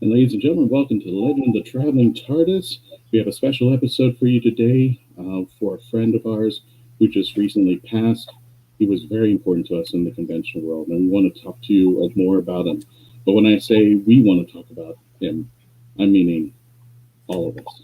And ladies and gentlemen, welcome to the Legend of Traveling Tardis. We have a special episode for you today for a friend of ours who just recently passed. He was very important to us in the convention world, and we want to talk to you more about him. But when I say we want to talk about him, I'm meaning all of us.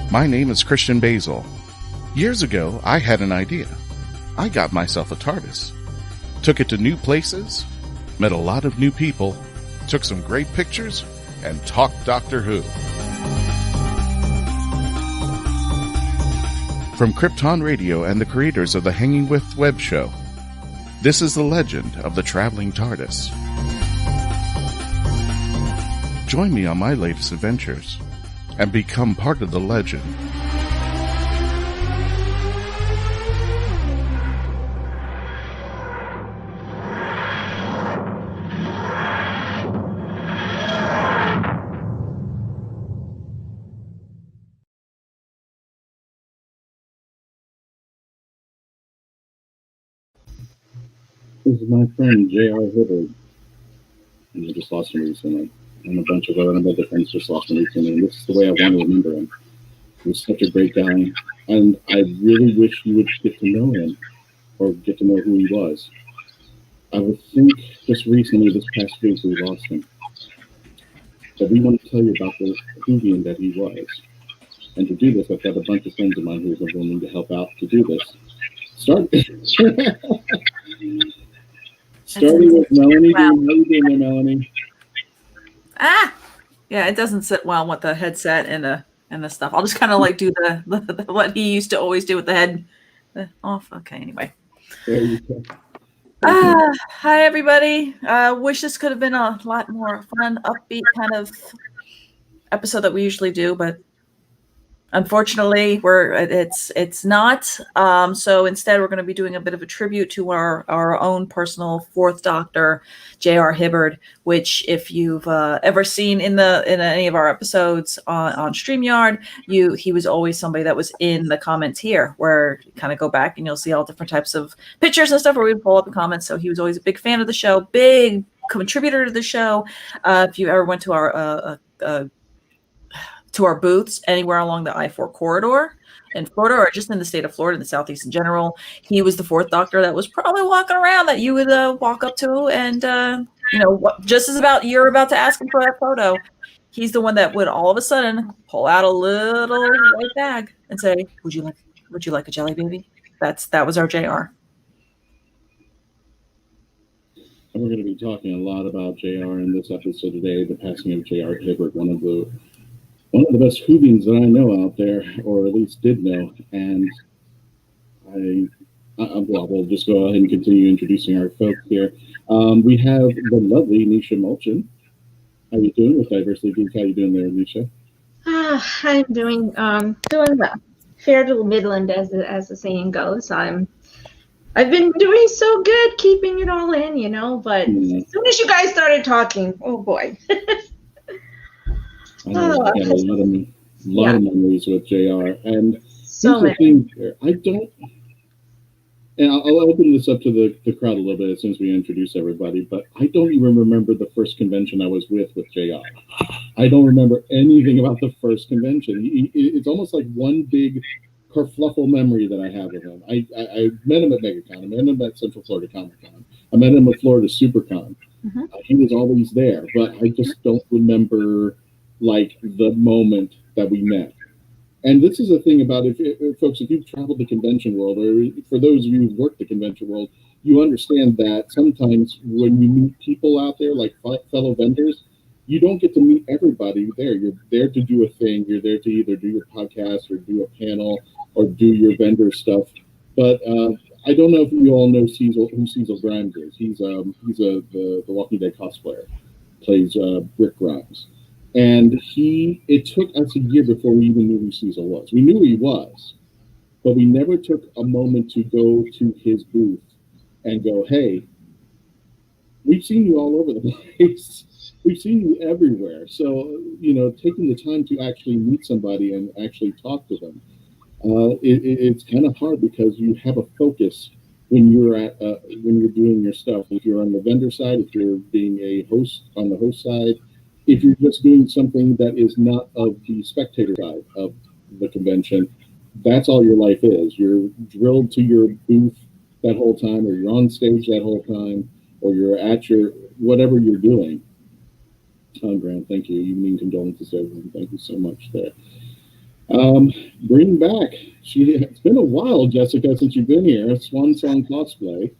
My name is Christian Basil. Years ago, I had an idea. I got myself a TARDIS. Took it to new places, met a lot of new people, took some great pictures, and talked Doctor Who. From Krypton Radio and the creators of the Hanging With web show, this is the legend of the Traveling Tardis. Join me on my latest adventures and become part of the legend. This is my friend J.R. Hibbard, and I just lost him recently. And a bunch of other friends just lost him recently, and this is the way I want to remember him. He was such a great guy, and I really wish you would get to know him, or get to know who he was. I would think just recently, this past week, we lost him. But we want to tell you about the WHOvian that he was. And to do this, I've got a bunch of friends of mine who are willing to help out to do this. Starting with Melanie. Wow. How are you doing there, Melanie? Yeah, it doesn't sit well with the headset and the stuff. I'll just kind of like do the what he used to always do with the head off. Okay, anyway. There you go. Hi everybody. Wish this could have been a lot more fun, upbeat kind of episode that we usually do, but unfortunately it's not. So instead we're going to be doing a bit of a tribute to our own personal fourth Doctor, J.R. Hibbard, which if you've ever seen in any of our episodes on StreamYard, he was always somebody that was in the comments here, where you kind of go back and you'll see all different types of pictures and stuff where we pull up the comments. So he was always a big fan of the show, big contributor to the show. If you ever went to our booths anywhere along the I-4 corridor in Florida, or just in the state of Florida, in the Southeast in general, he was the fourth Doctor that was probably walking around that you would walk up to and, just as you're about to ask him for that photo, he's the one that would all of a sudden pull out a little white bag and say, would you like a jelly baby? That was our JR. And we're going to be talking a lot about JR in this episode today, the passing of J.R. Hibbard, one of the best WHOvians that I know out there, or at least did know. And we'll just go ahead and continue introducing our folks here. We have the lovely Nisha Mulchin. How you doing with Diversity Geek? How you doing there, Nisha? I'm doing well. Fair to Midland, as the saying goes. I've been doing so good, keeping it all in, but as soon as you guys started talking, oh boy. I know I had a lot of memories with JR, and so here's the thing here. I'll open this up to the crowd a little bit as soon as we introduce everybody, but I don't even remember the first convention I was with JR. I don't remember anything about the first convention. It's almost like one big kerfluffle memory that I have of him. I met him at MegaCon. I met him at Central Florida Comic Con. I met him at Florida SuperCon. Mm-hmm. He was always there, but I just don't remember like the moment that we met. And this is the thing about folks, if you've traveled the convention world, or for those of you who've worked the convention world, you understand that sometimes when you meet people out there, like fellow vendors, you don't get to meet everybody there. You're there to do a thing. You're there to either do your podcast or do a panel or do your vendor stuff. But I don't know if you all know who Cecil Grimes is. He's the Walking Dead cosplayer, plays Rick Grimes. And it took us a year before we even knew who Cecil was. We knew who he was, but we never took a moment to go to his booth and go, hey, we've seen you all over the place. We've seen you everywhere. So, taking the time to actually meet somebody and actually talk to them, it's kind of hard because you have a focus when you're doing your stuff. If you're on the vendor side, if you're being a host on the host side, if you're just doing something that is not of the spectator side of the convention, that's all your life is. You're drilled to your booth that whole time, or you're on stage that whole time, or you're at your whatever you're doing. Grant, thank you. You mean condolences to everyone. Thank you so much there. Bring back. It's been a while, Jessica, since you've been here. Swan Song Cosplay.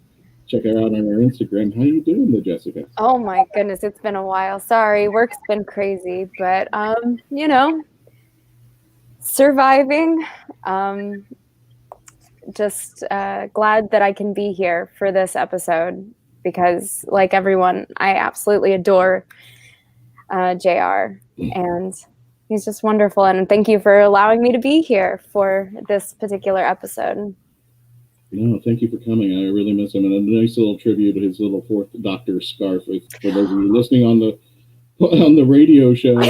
Check her out on her Instagram. How you doing there, Jessica? Oh my goodness, it's been a while. Sorry, work's been crazy, but surviving. Just glad that I can be here for this episode because, like everyone, I absolutely adore JR, and he's just wonderful. And thank you for allowing me to be here for this particular episode. No, thank you for coming. I really miss him. And a nice little tribute to his little fourth Doctor scarf. For those of you listening on the radio show,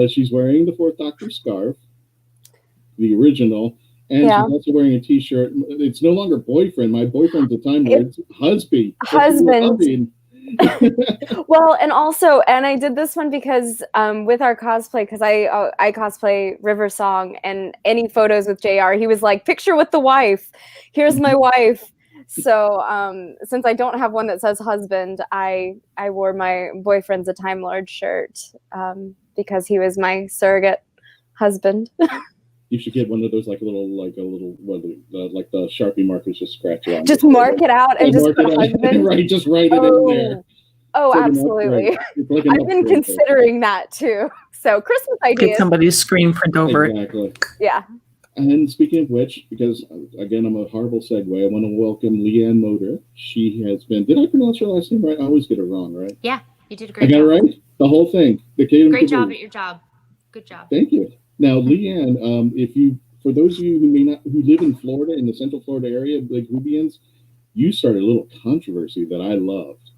she's wearing the fourth Doctor scarf, the original, and she's also wearing a T-shirt. It's no longer boyfriend. My boyfriend's a Time Lord. It's husband. Well, and I did this one because with our cosplay, because I cosplay River Song, and any photos with JR, he was like, picture with the wife, here's my wife. So since I don't have one that says husband, I wore my boyfriend's a Time Lord shirt because he was my surrogate husband. You should get one of those like the Sharpie markers, just scratch it out. Just mark it out and just put husband. Right, just write it in there. Oh, absolutely. I've been considering that too. So Christmas ideas. Get somebody's screen print over exactly. it. Yeah. And speaking of which, because again, I'm a horrible segue, I want to welcome Leanne Motor. She has been, did I pronounce her last name right? I always get it wrong, right? Yeah, you did a great job. I got it right? The whole thing. Great job at your job. Good job. Thank you. Now, Leanne, for those of you who live in Florida, in the Central Florida area, like WHOvians, you started a little controversy that I loved.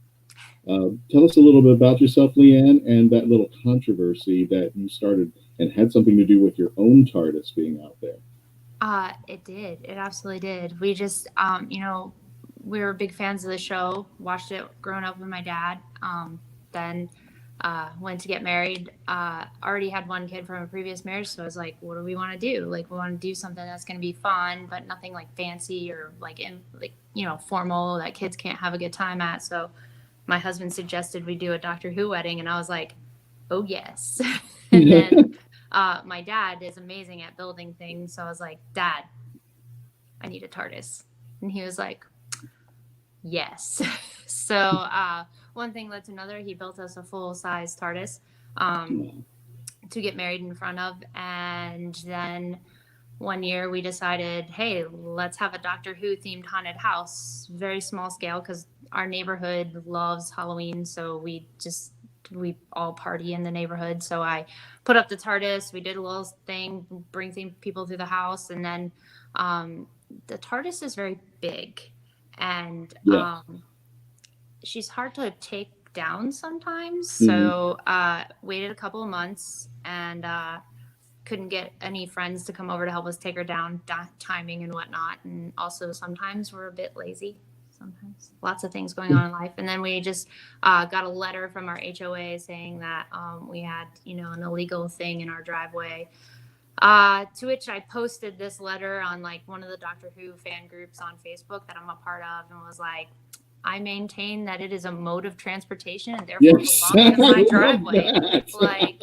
Tell us a little bit about yourself, Leanne, and that little controversy that you started and had something to do with your own TARDIS being out there. It did. It absolutely did. We just, we were big fans of the show, watched it growing up with my dad, then went to get married, already had one kid from a previous marriage. So I was like, what do we want to do? Like, we want to do something that's going to be fun, but nothing like fancy or formal that kids can't have a good time at. So my husband suggested we do a Doctor Who wedding. And I was like, oh yes. And then my dad is amazing at building things. So I was like, Dad, I need a TARDIS. And he was like, yes. So one thing led to another. He built us a full-size TARDIS to get married in front of. And then one year we decided, hey, let's have a Doctor Who themed haunted house. Very small scale because our neighborhood loves Halloween. So we all party in the neighborhood. So I put up the TARDIS. We did a little thing, bring people through the house. And then the TARDIS is very big. And she's hard to take down sometimes. So waited a couple of months and couldn't get any friends to come over to help us take her down, timing and whatnot. And also sometimes we're a bit lazy. Sometimes lots of things going on in life. And then we just got a letter from our HOA saying that we had, an illegal thing in our driveway. To which I posted this letter on like one of the Doctor Who fan groups on Facebook that I'm a part of, and was like, I maintain that it is a mode of transportation and therefore belongs in my driveway. Like,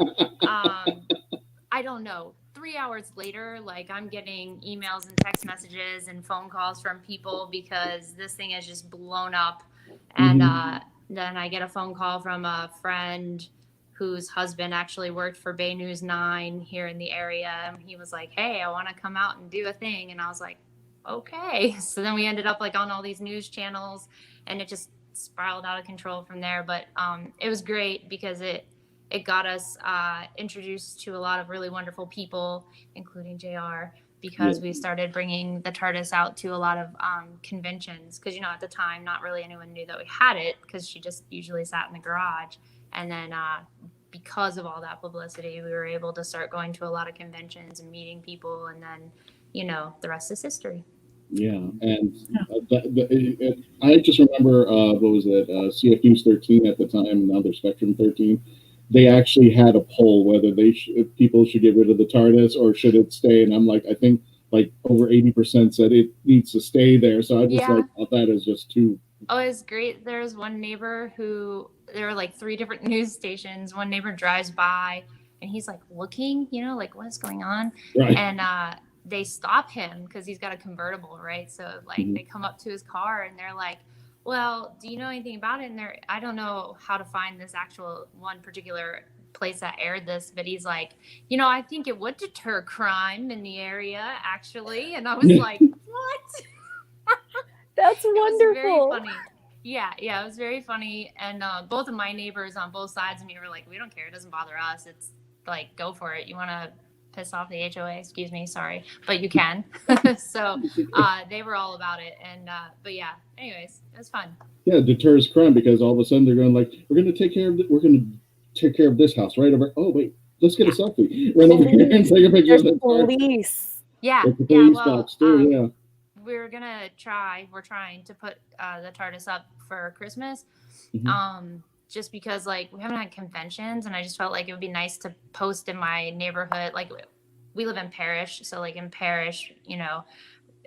I don't know. 3 hours later, like, I'm getting emails and text messages and phone calls from people because this thing has just blown up. And then I get a phone call from a friend whose husband actually worked for Bay News 9 here in the area. And he was like, hey, I want to come out and do a thing. And I was like, okay. So then we ended up like on all these news channels, and it just spiraled out of control from there. But it was great because it got us introduced to a lot of really wonderful people, including JR, because we started bringing the TARDIS out to a lot of conventions. Because, at the time, not really anyone knew that we had it because she just usually sat in the garage. And then because of all that publicity, we were able to start going to a lot of conventions and meeting people. And then, the rest is history. Yeah, and I just remember, what was it, CF News 13 at the time, now they're Spectrum 13. They actually had a poll whether people should get rid of the TARDIS or should it stay. And I'm like, I think like over 80% said it needs to stay there. So I just thought that is just too. Oh, it's great. There's one neighbor there were like 3 different news stations. One neighbor drives by and he's like looking, like what's going on? Right. And they stop him because he's got a convertible, right? So like they come up to his car and they're like, well, do you know anything about it? And I don't know how to find this actual one particular place that aired this, but he's like, I think it would deter crime in the area, actually. And I was like, what? That's wonderful. It was very funny. Yeah, it was very funny. And both of my neighbors on both sides of me were like, we don't care. It doesn't bother us. It's like, go for it. You want to piss off the HOA? Excuse me, sorry, but you can. So they were all about it. And but yeah, anyways, it was fun. Yeah, it deters crime because all of a sudden they're going like, we're going to take care of this house right over. Oh wait, let's get a selfie. Run over here and take a picture of the police. Yeah, the police box too. We're trying to put the TARDIS up for Christmas. Just because like we haven't had conventions and I just felt like it would be nice to post in my neighborhood. Like we live in Parish. So like in Parish,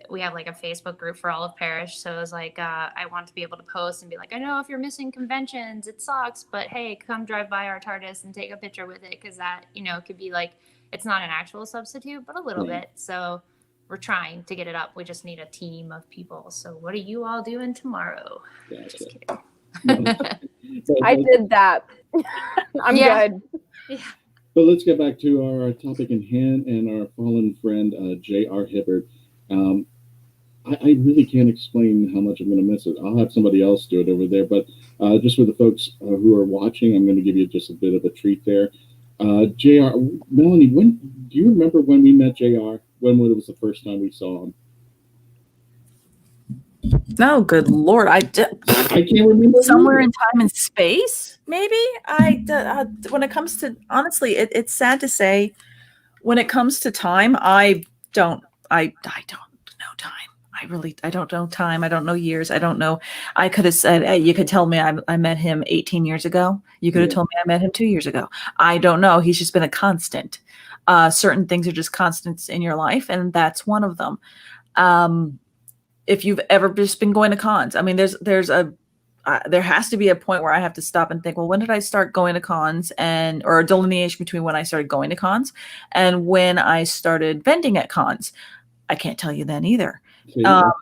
we have like a Facebook group for all of Parish. So it was like, I want to be able to post and be like, I know if you're missing conventions, it sucks, but hey, come drive by our TARDIS and take a picture with it. Cause that, could be like, it's not an actual substitute, but a little bit. So we're trying to get it up. We just need a team of people. So what are you all doing tomorrow? Gotcha. Just kidding. I did that. I'm good. Yeah. But let's get back to our topic in hand and our fallen friend, J.R. Hibbard. I really can't explain how much I'm going to miss it. I'll have somebody else do it over there. But just for the folks who are watching, I'm going to give you just a bit of a treat there. J.R., Melanie, do you remember when we met J.R.? When was the first time we saw him? No, good Lord. I can't remember. Somewhere in time and space, maybe? When it comes to, honestly, it's sad to say, when it comes to time, I don't know time. I don't know time. I don't know years. I don't know. I could have said, hey, you could tell me I met him 18 years ago. You could have told me I met him 2 years ago. I don't know. He's just been a constant. Certain things are just constants in your life, and that's one of them. If you've ever just been going to cons, I mean, there has to be a point where I have to stop and think, well, when did I start going to cons, or a delineation between when I started going to cons and when I started vending at cons. I can't tell you then either. I'll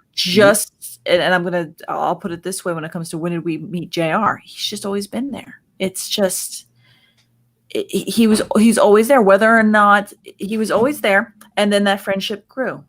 put it this way: when it comes to when did we meet JR, he's just always been there. It's just he's always there, whether or not he was always there, and then that friendship grew.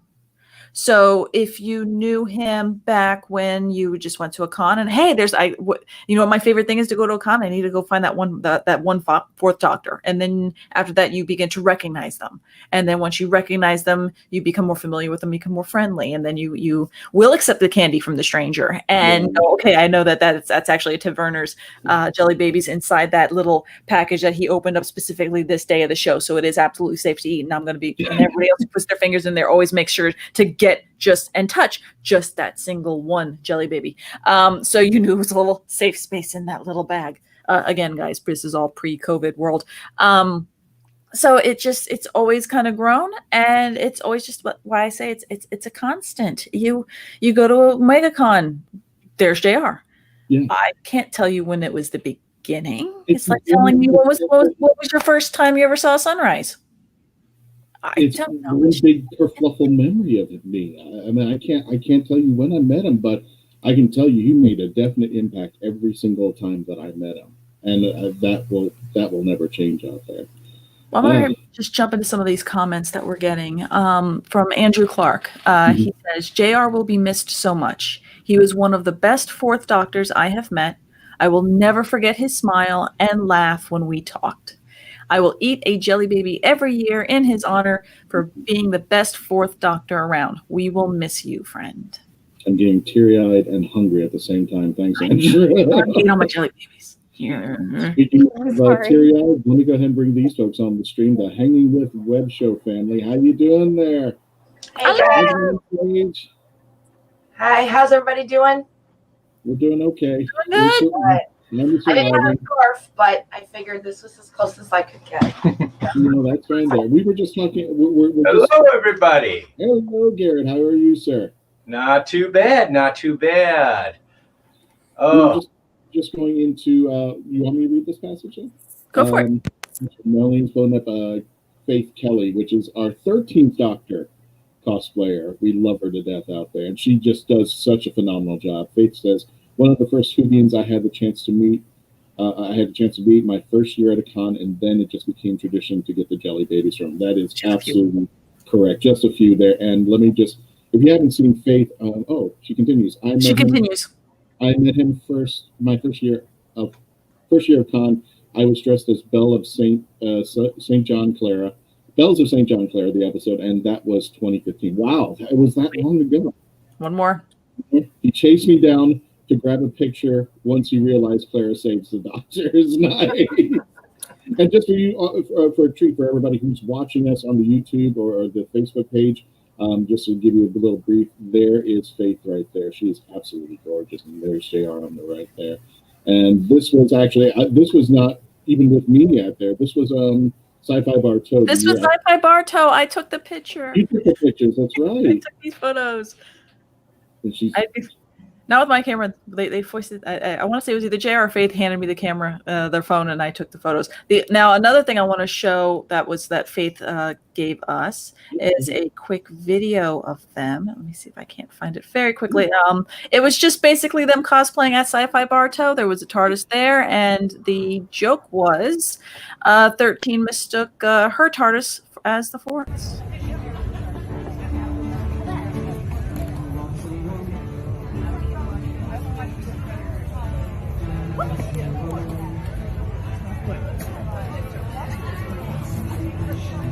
So if you knew him back when you just went to a con and hey, what my favorite thing is to go to a con. I need to go find that one fourth Doctor. And then after that, you begin to recognize them. And then once you recognize them, you become more familiar with them, become more friendly. And then you will accept the candy from the stranger. And okay, I know that's actually a Tim Werner's jelly babies inside that little package that he opened up specifically this day of the show. So it is absolutely safe to eat. And and everybody else who puts their fingers in there always makes sure to get touch just that single one jelly baby. So you knew it was a little safe space in that little bag. Again, guys, this is all pre-COVID world. So it's always kind of grown, and it's always just why I say it's a constant. You go to a MegaCon, there's JR. Yeah. I can't tell you when it was the beginning. It's like telling me what was your first time you ever saw a sunrise? It's a really big kerfluffle memory of me. I mean, I can't tell you when I met him, but I can tell you he made a definite impact every single time that I met him, and that will never change out there. Well, I'm going to just jump into some of these comments that we're getting from Andrew Clark. He says, JR will be missed so much. He was one of the best fourth Doctors I have met. I will never forget his smile and laugh when we talked. I will eat a jelly baby every year in his honor for being the best 4th Doctor around. We will miss you, friend. I'm getting teary-eyed and hungry at the same time. Thanks, Andrew. I'm eating all my jelly babies. Yeah. Speaking of teary-eyed, let me go ahead and bring these folks on the stream, the Hanging With Web Show family. How you doing there? Hey guys. Hi, how's everybody doing? We're doing okay. Doing good. I didn't have a scarf, but I figured this was as close as I could get. That's fine there. We were just talking. Hello, everybody. Hello, Garrett. How are you, sir? Not too bad. Not too bad. Oh. Just going into, you want me to read this passage? Go for it. Melanie's pulling up Faith Kelly, which is our 13th Doctor cosplayer. We love her to death out there, and she just does such a phenomenal job. Faith says, one of the first WHOvians I had the chance to meet. My first year at a con, and then it just became tradition to get the jelly babies from. That is absolutely correct. Just a few there. And let me just, if you haven't seen Faith, she continues. I met him my first year of con. I was dressed as Belle of Saint John Clara, Bells of St. John Clare, the episode, and that was 2015. Wow, it was that long ago. One more. He chased me down to grab a picture once he realized Clara saves the Doctor. It's nice. And just for you, for a treat for everybody who's watching us on the YouTube or the Facebook page, just to give you a little brief, there is Faith right there. She is absolutely gorgeous, and there's JR on the right there. And this was actually, this was not even with me out there. This was Sci-Fi Bartow. This was Sci-Fi Bartow. I took the picture. You took the pictures, that's right. I took these photos. Not with my camera. They foisted. I want to say it was either JR or Faith handed me the camera, their phone, and I took the photos. Now, another thing I want to show that Faith gave us is a quick video of them. Let me see if I can't find it very quickly. It was just basically them cosplaying at Sci-Fi Bartow. There was a TARDIS there, and the joke was 13 mistook her TARDIS as the Force.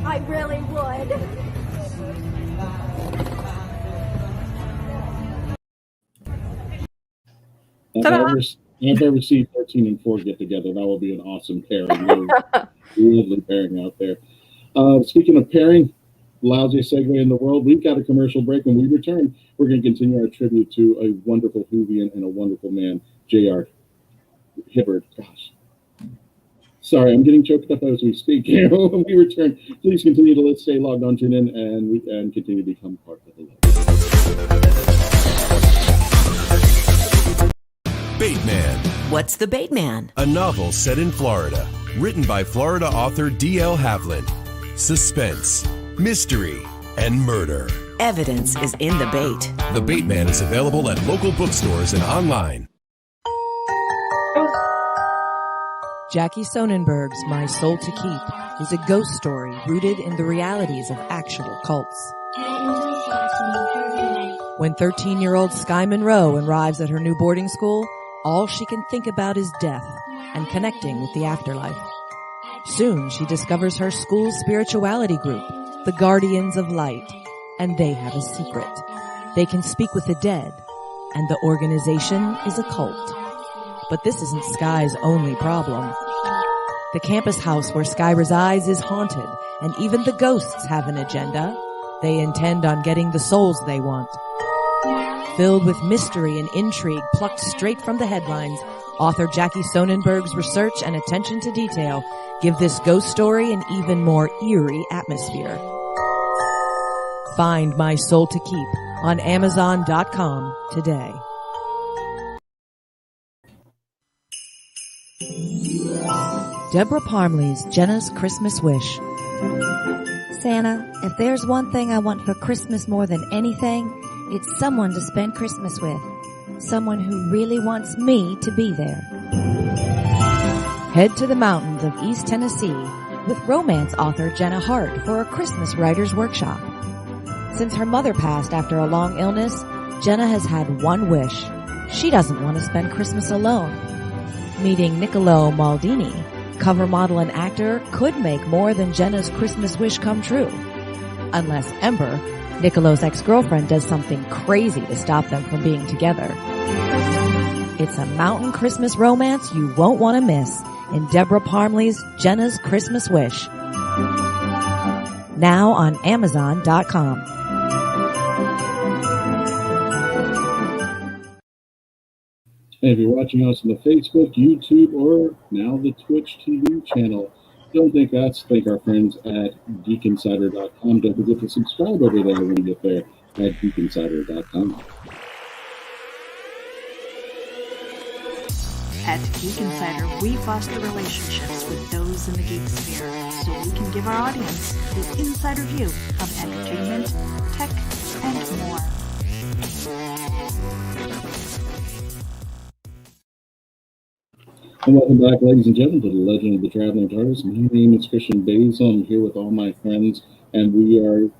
I really would. If I ever see 13 and 4 get together, that will be an awesome pairing. Lovely pairing out there. Speaking of pairing, lousy segue in the world, we've got a commercial break. When we return, we're going to continue our tribute to a wonderful WHOvian and a wonderful man, J.R. Hibbard. Gosh. Sorry, I'm getting choked up as we speak. When we return, please continue to stay logged on, tune in, and continue to become part of the love. Bateman. What's the Bateman? A novel set in Florida, written by Florida author D.L. Havlin. Suspense, mystery, and murder. Evidence is in the bait. The Bateman is available at local bookstores and online. Jackie Sonnenberg's My Soul to Keep is a ghost story rooted in the realities of actual cults. When 13-year-old Sky Monroe arrives at her new boarding school, all she can think about is death and connecting with the afterlife. Soon she discovers her school's spirituality group, the Guardians of Light, and they have a secret. They can speak with the dead, and the organization is a cult. But this isn't Sky's only problem. The campus house where Sky resides is haunted, and even the ghosts have an agenda. They intend on getting the souls they want. Filled with mystery and intrigue plucked straight from the headlines, author Jackie Sonnenberg's research and attention to detail give this ghost story an even more eerie atmosphere. Find My Soul to Keep on Amazon.com today. Deborah Parmley's Jenna's Christmas Wish. Santa, if there's one thing I want for Christmas more than anything, it's someone to spend Christmas with. Someone who really wants me to be there. Head to the mountains of East Tennessee with romance author Jenna Hart for a Christmas writer's workshop. Since her mother passed after a long illness, Jenna has had one wish. She doesn't want to spend Christmas alone. Meeting Niccolo Maldini, cover model and actor could make more than Jenna's Christmas wish come true. Unless Ember, Nicolo's ex-girlfriend, does something crazy to stop them from being together. It's a mountain Christmas romance you won't want to miss in Deborah Parmley's Jenna's Christmas Wish. Now on Amazon.com. And if you're watching us on the Facebook, YouTube, or now the Twitch TV channel, don't thank us, thank our friends at geekinsider.com. Don't forget to subscribe over there when you get there at geekinsider.com. At Geek Insider, we foster relationships with those in the geek sphere so we can give our audience the insider view of entertainment, tech, and more. And welcome back, ladies and gentlemen, to the Legend of the Traveling Tardis. My name is Christian Basil. I'm here with all my friends, and we are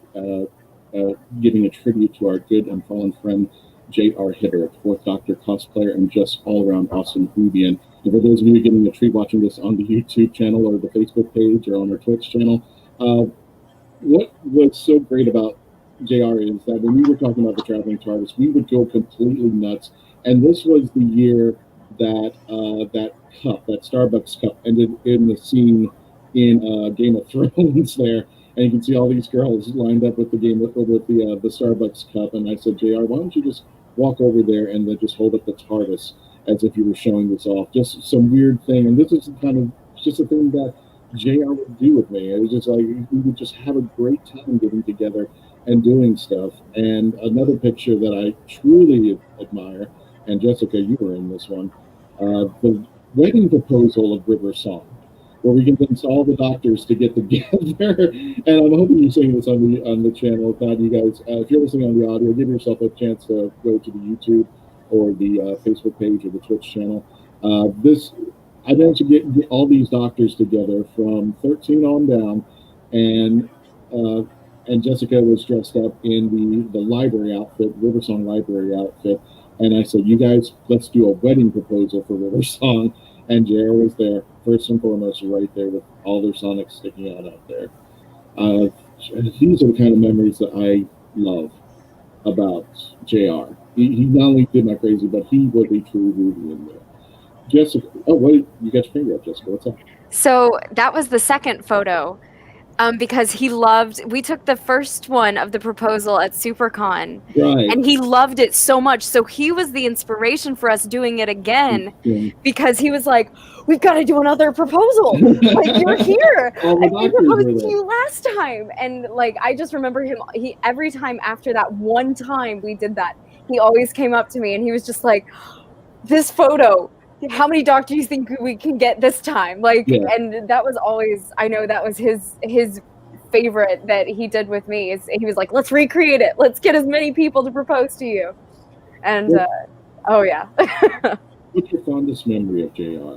giving a tribute to our good and fallen friend, J.R. Hibbard, 4th Doctor cosplayer and just all-around awesome WHOvian. And for those of you getting a treat watching this on the YouTube channel or the Facebook page or on our Twitch channel, what was so great about JR is that when we were talking about the Traveling Tardis, we would go completely nuts. And this was the year that that cup, that Starbucks cup, ended in the scene in Game of Thrones there. And you can see all these girls lined up with the the Starbucks cup. And I said, JR, why don't you just walk over there and then just hold up the TARDIS as if you were showing this off? Just some weird thing. And this is kind of just a thing that JR would do with me. It was just like, we would just have a great time getting together and doing stuff. And another picture that I truly admire, and Jessica, you were in this one, the wedding proposal of River Song, where we convinced all the doctors to get together. And I'm hoping you're seeing this on the channel. If not, you guys, if you're listening on the audio, give yourself a chance to go to the YouTube or the Facebook page or the Twitch channel. I managed to get all these doctors together from 13 on down, and Jessica was dressed up in the library outfit, Riversong library outfit. And I said, you guys, let's do a wedding proposal for Riversong. And JR was there, first and foremost, right there with all their Sonics sticking out there. These are the kind of memories that I love about JR. He not only did my crazy, but he was a true Ruby in there. Jessica, oh, wait, you got your finger up, Jessica. What's up? So that was the second photo. Because we took the first one of the proposal at SuperCon, right, and he loved it so much. So he was the inspiration for us doing it again, because he was like, we've got to do another proposal. Like, you're here. And we proposed to you last time. And like, I just remember him, every time after that one time we did that, he always came up to me and he was just like, this photo, how many doctors do you think we can get this time? Like, and that was always, I know that was his favorite that he did with me. Is he was like, let's recreate it. Let's get as many people to propose to you. And oh yeah. What's your fondest memory of JR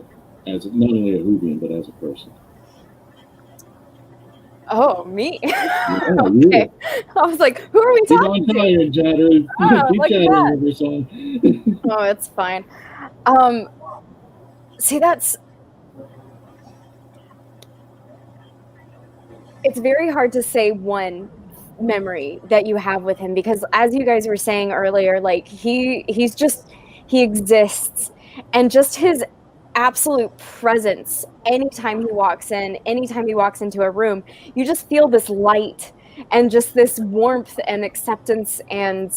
as not only a WHOvian but as a person? Oh, me. Yeah, okay. I was like, who are we talking to? Oh, it's fine. See, it's very hard to say one memory that you have with him, because as you guys were saying earlier, like he exists, and just his absolute presence anytime he walks into a room, you just feel this light and just this warmth and acceptance. And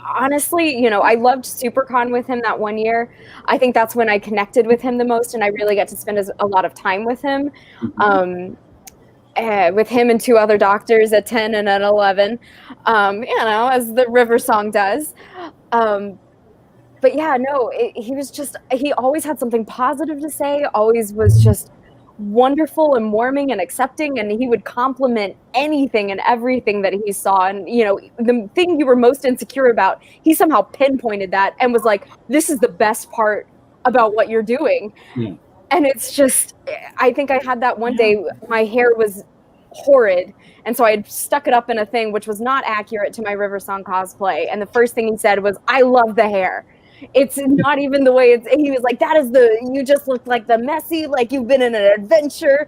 honestly, I loved SuperCon with him that one year. I think that's when I connected with him the most, and I really got to spend a lot of time with him. With him and two other doctors at 10 and at 11, as the River Song does. But yeah, no, he always had something positive to say, always was just wonderful and warming and accepting, and he would compliment anything and everything that he saw. And the thing you were most insecure about, he somehow pinpointed that and was like, this is the best part about what you're doing. And it's just, I think I had that one day, my hair was horrid, and so I had stuck it up in a thing which was not accurate to my River Song cosplay, and the first thing he said was, I love the hair. It's not even the way he was like, you just look like the messy, like you've been in an adventure.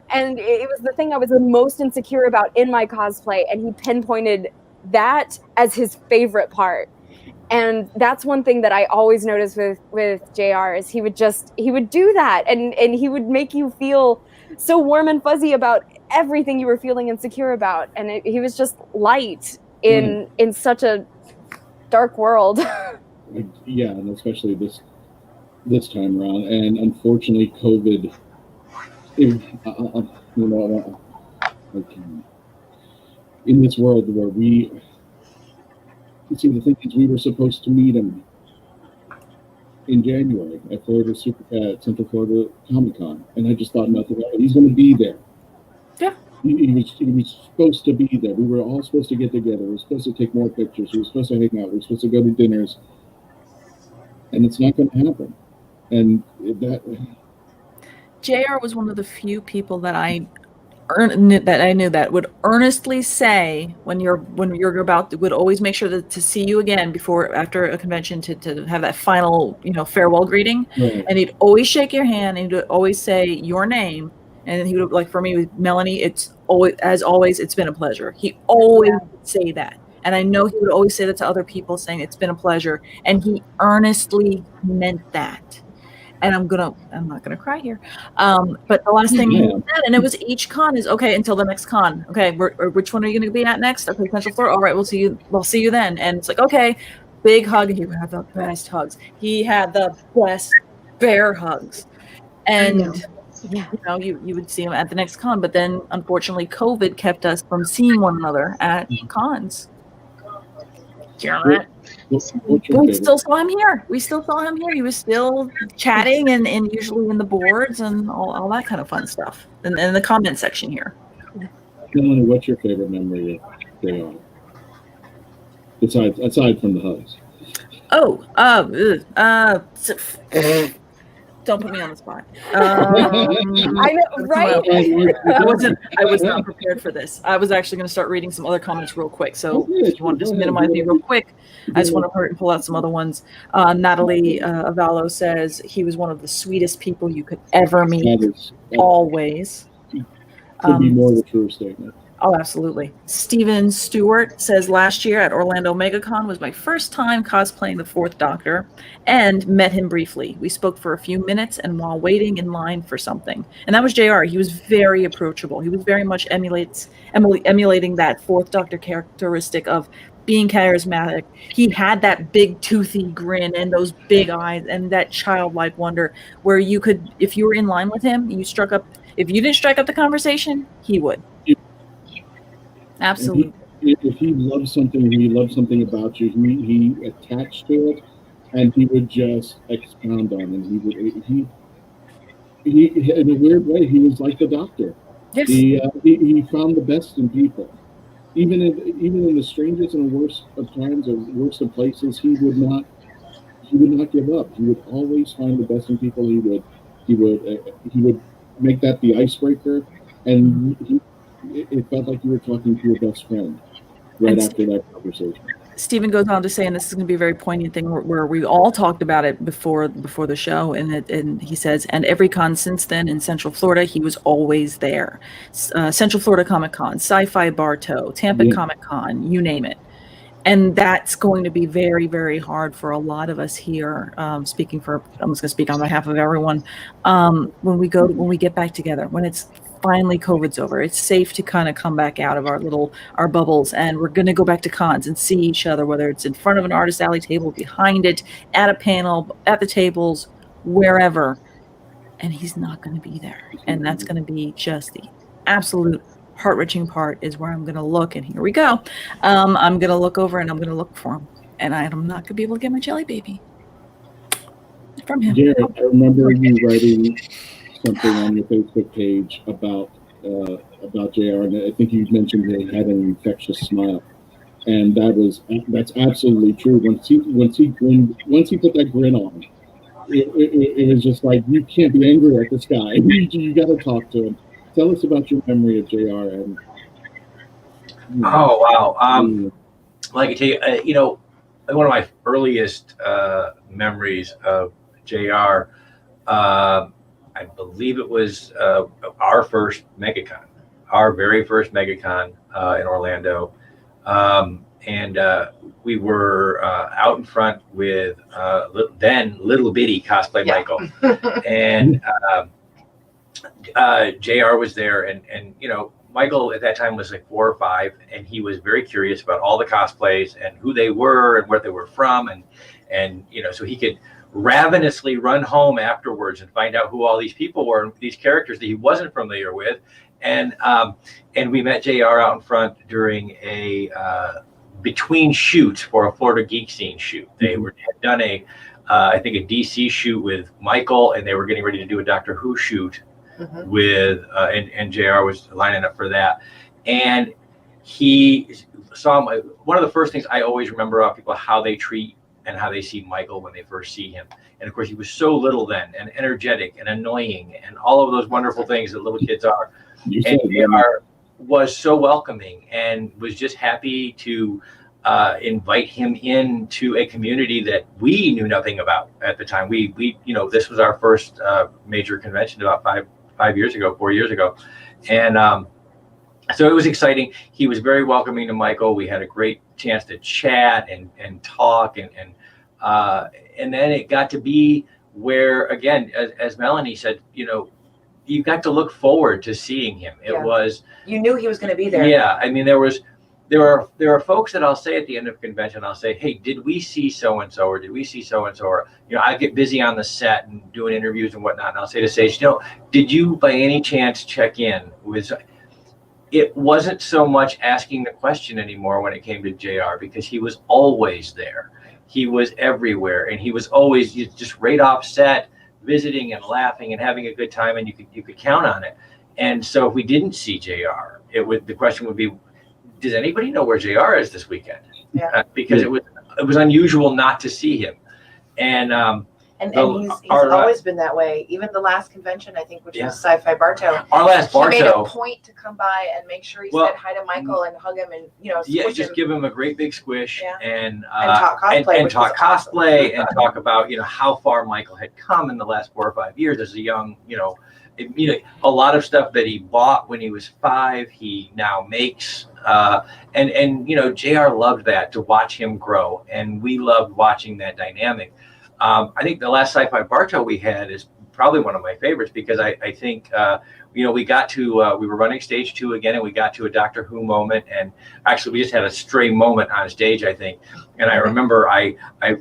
And it was the thing I was the most insecure about in my cosplay. And he pinpointed that as his favorite part. And that's one thing that I always noticed with JR is he would do that. And he would make you feel so warm and fuzzy about everything you were feeling insecure about. And he was just light in such a dark world. Yeah, and especially this time around. And unfortunately, COVID, in this world where the thing is, we were supposed to meet him in January at Central Florida Comic-Con, and I just thought nothing of it. He's going to be there. Yeah. He was supposed to be there. We were all supposed to get together. We were supposed to take more pictures. We were supposed to hang out. We were supposed to go to dinners. And it's not going to happen. And JR was one of the few people that I knew that would earnestly say when you're about would always make sure to see you again after a convention to have that final farewell greeting. Right. And he'd always shake your hand and he'd always say your name. And he would, like for me with Melanie, it's always it's been a pleasure. He always would say that. And I know he would always say that to other people, saying it's been a pleasure. And he earnestly meant that. And I'm not gonna cry here. But the last thing he said, and it was each con is okay until the next con. Okay, which one are you gonna be at next? Okay, Central Florida. All right, we'll see you then. And it's like, okay, big hug. He had the best hugs. He had the best bear hugs. And you would see him at the next con, but then unfortunately COVID kept us from seeing one another at cons. We still saw him here. He was still chatting and usually in the boards and all that kind of fun stuff. And in the comment section here. Melanie, what's your favorite memory of JR? Aside from the hugs. Don't put me on the spot. I know, right? I was not prepared for this. I was actually going to start reading some other comments real quick. So if you want to just minimize me real quick, I just want to hurry and pull out some other ones. Natalie Avallo says he was one of the sweetest people you could ever meet. Always. Could be more of a true statement. Oh, absolutely. Steven Stewart says last year at Orlando MegaCon was my first time cosplaying the Fourth Doctor and met him briefly. We spoke for a few minutes and while waiting in line for something. And that was JR. He was very approachable. He was very much emulating that Fourth Doctor characteristic of being charismatic. He had that big toothy grin and those big eyes and that childlike wonder where you could, if you were in line with him, if you didn't strike up the conversation, he would. Absolutely. If he loved something, he loved something about you. He attached to it, and he would just expound on it. He in a weird way, he was like the Doctor. Yes. He found the best in people, even in the strangest and worst of times or worst of places. He would not give up. He would always find the best in people. He would make that the icebreaker, and it felt like you were talking to your best friend after that conversation. Stephen goes on to say, and this is going to be a very poignant thing where we all talked about it before the show, and he says, and every con since then in Central Florida, he was always there. Central Florida Comic Con, Sci-Fi Bartow, Tampa Comic Con, you name it. And that's going to be very, very hard for a lot of us here. I'm just going to speak on behalf of everyone. When we get back together, when it's finally COVID's over, it's safe to kind of come back out of our bubbles, and we're going to go back to cons and see each other, whether it's in front of an artist alley table, behind it, at a panel, at the tables, wherever. And he's not going to be there. And that's going to be just the absolute heart-wrenching part is where I'm going to look, and here we go. I'm going to look over and I'm going to look for him, and I'm not going to be able to get my jelly baby from him. Jared, I remember you writing something on your Facebook page about JR, and I think you mentioned he had an infectious smile, and that's absolutely true. Once he put that grin on, it was just like, you can't be angry at this guy. You got to talk to him. Tell us about your memory of JR. Oh wow! Like I tell you, one of my earliest memories of JR. I believe it was our first MegaCon, our very first MegaCon in Orlando. And we were out in front with then little bitty cosplay Michael. And JR was there. And you know, Michael at that time was like 4 or 5, and he was very curious about all the cosplays and who they were and where they were from. And you know, so he could ravenously run home afterwards and find out who all these people were and these characters that he wasn't familiar with. And we met JR out in front during a between shoots for a Florida Geek Scene shoot. They had done I think a DC shoot with Michael, and they were getting ready to do a Doctor Who shoot with and JR was lining up for that. And he saw one of the first things I always remember about people, how they treat and how they see Michael when they first see him. And of course, he was so little then, and energetic and annoying and all of those wonderful things that little kids are. And JR was so welcoming and was just happy to invite him into a community that we knew nothing about at the time. We you know, this was our first major convention about 4 years ago. And so it was exciting. He was very welcoming to Michael. We had a great chance to chat and talk and then it got to be where, again, as Melanie said, you know, you got to look forward to seeing him. It was, you knew he was going to be there. Yeah, I mean, there are folks that I'll say at the end of convention, I'll say, hey, did we see so and so, or did we see so and so, or you know, I get busy on the set and doing interviews and whatnot, and I'll say to Sage, you know, did you by any chance check in with? It wasn't so much asking the question anymore when it came to JR, because he was always there. He was everywhere, and he was always just right off set, visiting and laughing and having a good time, and you could count on it. And so if we didn't see JR, the question would be, does anybody know where JR is this weekend? Yeah. Because it was unusual not to see him. And he's always been that way. Even the last convention, I think, which was Sci-Fi Bartow. Our last Bartow. He made a point to come by and make sure he said hi to Michael and hug him and, you know, just give him a great big squish and talk cosplay, and talk cosplay and talk about, you know, how far Michael had come in the last 4 or 5 years as a young, you know, a lot of stuff that he bought when he was 5, he now makes. And you know, JR loved that, to watch him grow, and we loved watching that dynamic. I think the last Sci-Fi Bartow we had is probably one of my favorites, because I think, you know, we got to, we were running stage 2 again, and we got to a Doctor Who moment, and actually we just had a stray moment on stage, I think. And I remember I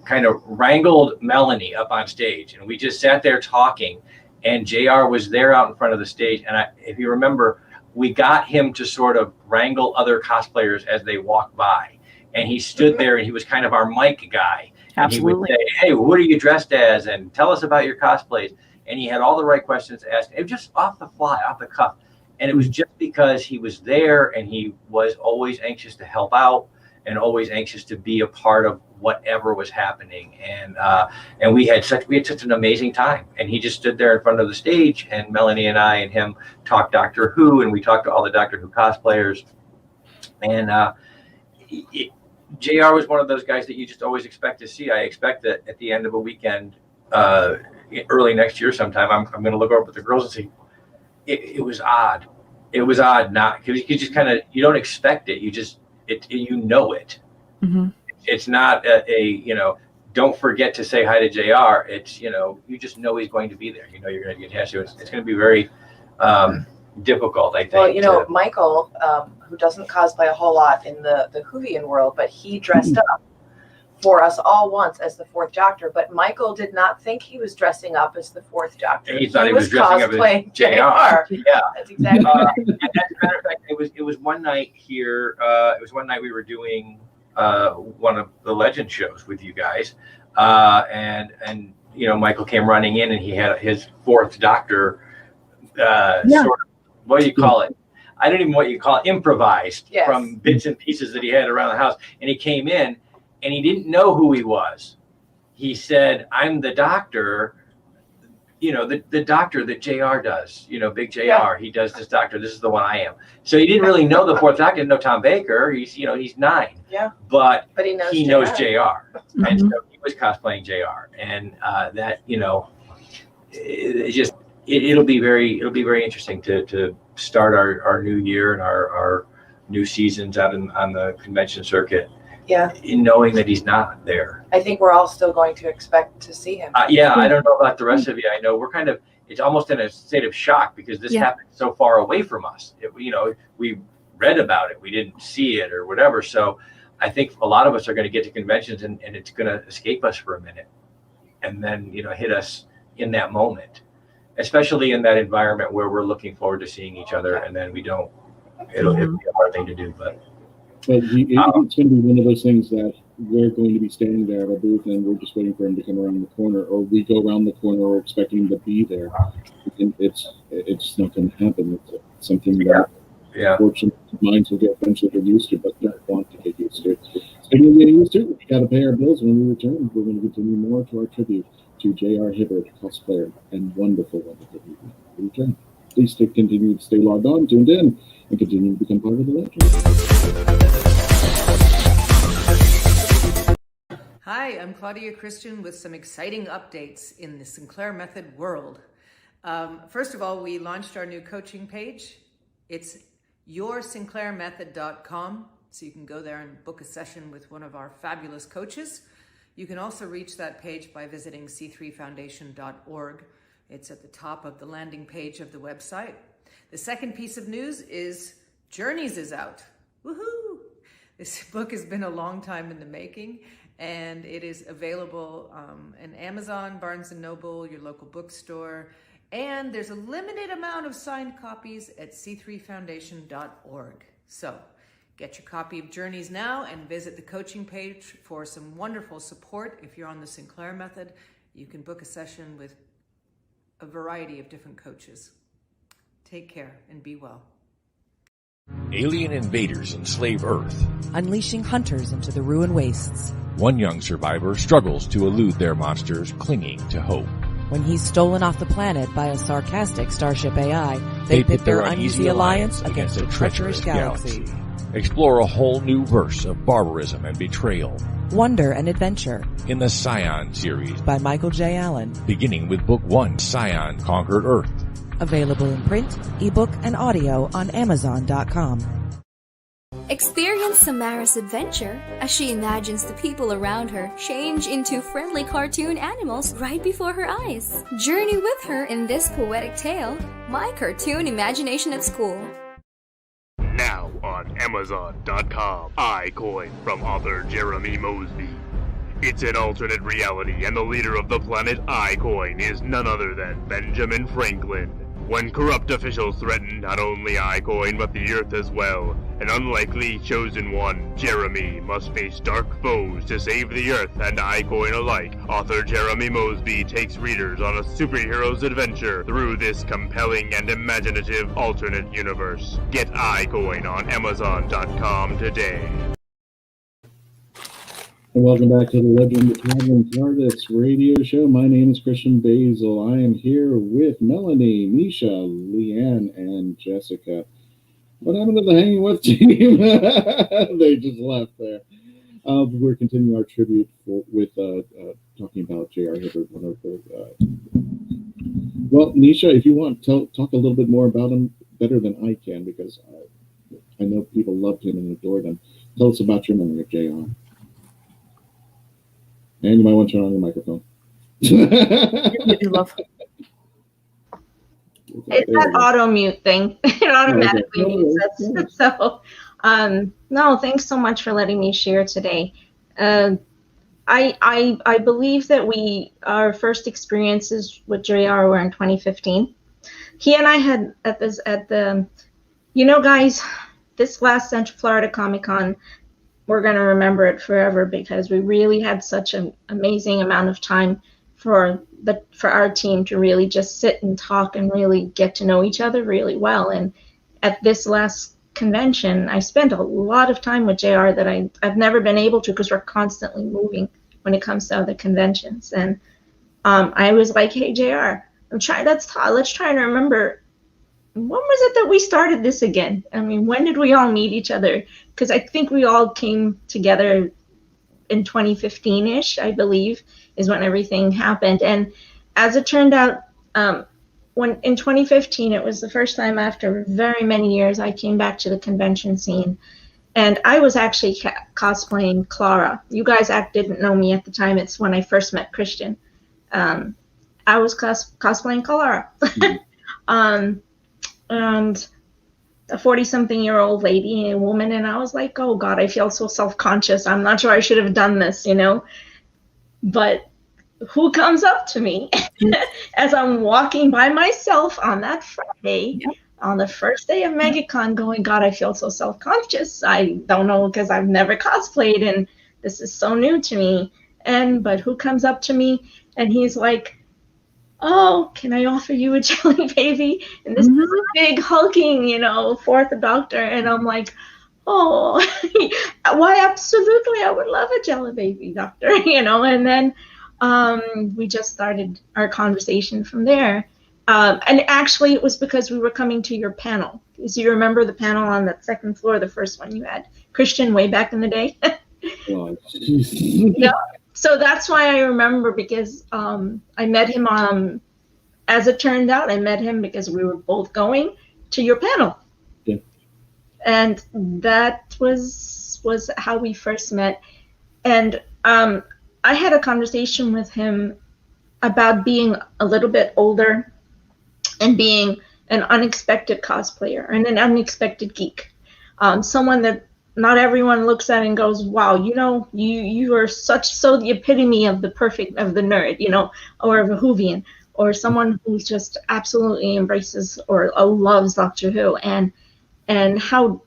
kind of wrangled Melanie up on stage, and we just sat there talking, and JR was there out in front of the stage. And if you remember, we got him to sort of wrangle other cosplayers as they walked by, and he stood there, and he was kind of our mic guy. Absolutely. And he would say, hey, what are you dressed as? And tell us about your cosplays. And he had all the right questions to ask. It was just off the fly, off the cuff. And it was just because he was there, and he was always anxious to help out and always anxious to be a part of whatever was happening. And we had such an amazing time. And he just stood there in front of the stage, and Melanie and I and him talked Doctor Who, and we talked to all the Doctor Who cosplayers. And JR was one of those guys that you just always expect to see. I expect that at the end of a weekend, early next year sometime, I'm going to look over at the girls and see. It was odd. It was odd, not because you just kind of, you don't expect it. You know it. Mm-hmm. It's not you know, don't forget to say hi to JR. It's, you know, you just know he's going to be there. You know, you're going to get attached to it. It's going to be very difficult, I think. Well, you know, Michael, who doesn't cosplay a whole lot in the WHOvian world, but he dressed up for us all once as the 4th Doctor. But Michael did not think he was dressing up as the 4th Doctor. He thought he was dressing up as JR. Yeah, that's exactly. And as a matter of fact, it was one night here. It was one night we were doing one of the Legend shows with you guys, and you know, Michael came running in, and he had his 4th Doctor sort of, what do you call it? I don't even know what you call it, improvised from bits and pieces that he had around the house. And he came in, and he didn't know who he was. He said, I'm the Doctor. you know, the doctor that JR does, you know, big JR, he does this doctor. This is the one I am. So he didn't really know the fourth doctor, didn't know Tom Baker. He's, you know, he's 9. Yeah. But he knows JR. Mm-hmm. And so he was cosplaying JR. And that, you know, it'll be very interesting to start our new year and our new seasons out on the convention circuit. Yeah. In knowing that he's not there. I think we're all still going to expect to see him. Yeah, I don't know about the rest of you. I know we're kind of, it's almost in a state of shock because this happened so far away from us. You know, we read about it, we didn't see it or whatever. So I think a lot of us are going to get to conventions and it's going to escape us for a minute and then, you know, hit us in that moment, especially in that environment where we're looking forward to seeing each other and then we don't, it'll be a hard thing to do, but it's going to be one of those things that we're going to be standing there at a booth and we're just waiting for him to come around the corner, or we go around the corner or expecting him to be there. And it's not going to happen. It's something that unfortunately minds will eventually get used to, but don't want to get used to. Speaking of getting used to, we got to pay our bills when we return. We're going to continue more to our tribute to J.R. Hibbard, cosplayer, and wonderful people. We return. Please continue to stay logged on, tuned in, and continue to become part of the legend. Hi, I'm Claudia Christian with some exciting updates in the Sinclair Method world. First of all, we launched our new coaching page. It's yoursinclairmethod.com, so you can go there and book a session with one of our fabulous coaches. You can also reach that page by visiting c3foundation.org. It's at the top of the landing page of the website. The second piece of news is Journeys is out. Woohoo! This book has been a long time in the making, and it is available in Amazon, Barnes & Noble, your local bookstore, and there's a limited amount of signed copies at c3foundation.org. So get your copy of Journeys now and visit the coaching page for some wonderful support. If you're on the Sinclair Method, you can book a session with a variety of different coaches. Take care and be well. Alien invaders enslave Earth, unleashing hunters into the ruined wastes. One young survivor struggles to elude their monsters, clinging to hope. When he's stolen off the planet by a sarcastic starship AI, they pit their uneasy alliance against a treacherous galaxy. Explore a whole new verse of barbarism and betrayal. Wonder and adventure. In the Scion series by Michael J. Allen. Beginning with Book 1, Scion Conquered Earth. Available in print, ebook, and audio on Amazon.com. Experience Samara's adventure as she imagines the people around her change into friendly cartoon animals right before her eyes. Journey with her in this poetic tale, My Cartoon Imagination at School. Now on Amazon.com, iCoin from author Jeremy Mosby. It's an alternate reality, and the leader of the planet iCoin is none other than Benjamin Franklin. When corrupt officials threaten not only iCoin but the Earth as well, an unlikely chosen one, Jeremy, must face dark foes to save the Earth and iCoin alike. Author Jeremy Mosby takes readers on a superhero's adventure through this compelling and imaginative alternate universe. Get iCoin on Amazon.com today. And welcome back to the Legend of Traveling Tardis radio show. My name is Christian Basil. I am here with Melanie, Nisha, Leanne, and Jessica. What happened to the Hanging With team? They just left there. We're continuing our tribute with talking about J.R. Hibbard. Well, Nisha, if you want, talk a little bit more about him better than I can, because I know people loved him and adored him. Tell us about your memory of J.R. And you might want to turn on your microphone. You love. It's that auto mute thing. It automatically mutes us. So, no, thanks so much for letting me share today. I believe that our first experiences with JR were in 2015. He and I had guys, this last Central Florida Comic Con, we're going to remember it forever because we really had such an amazing amount of time for our team to really just sit and talk and really get to know each other really well. And at this last convention, I spent a lot of time with JR that I've never been able to, because we're constantly moving when it comes to other conventions. And I was like, hey, JR, Let's try and remember. When was it that we started this again? I mean, when did we all meet each other? Because I think we all came together in 2015-ish, I believe, is when everything happened. And as it turned out, when in 2015, it was the first time after very many years I came back to the convention scene. And I was actually cosplaying Clara. You guys didn't know me at the time. It's when I first met Christian. I was cosplaying Clara. And a 40-something-year-old lady and woman, and I was like, oh God, I feel so self-conscious. I'm not sure I should have done this, But who comes up to me as I'm walking by myself on that Friday, on the first day of MegaCon, going, God, I feel so self-conscious. I don't know, because I've never cosplayed, and this is so new to me. But who comes up to me, and he's like, oh, can I offer you a jelly baby? And this is a big hulking, fourth Doctor. And I'm like, oh, why, absolutely, I would love a jelly baby, Doctor, And then we just started our conversation from there. And actually, it was because we were coming to your panel. Do you remember the panel on that second floor, the first one you had? Christian, way back in the day? Oh, yeah. So that's why I remember, because I met him, as it turned out, I met him because we were both going to your panel. Yeah. And that was how we first met. And I had a conversation with him about being a little bit older and being an unexpected cosplayer and an unexpected geek. Someone that not everyone looks at and goes, wow, you are so the epitome of the nerd, or of a WHOvian, or someone who just absolutely embraces or loves Doctor Who, and how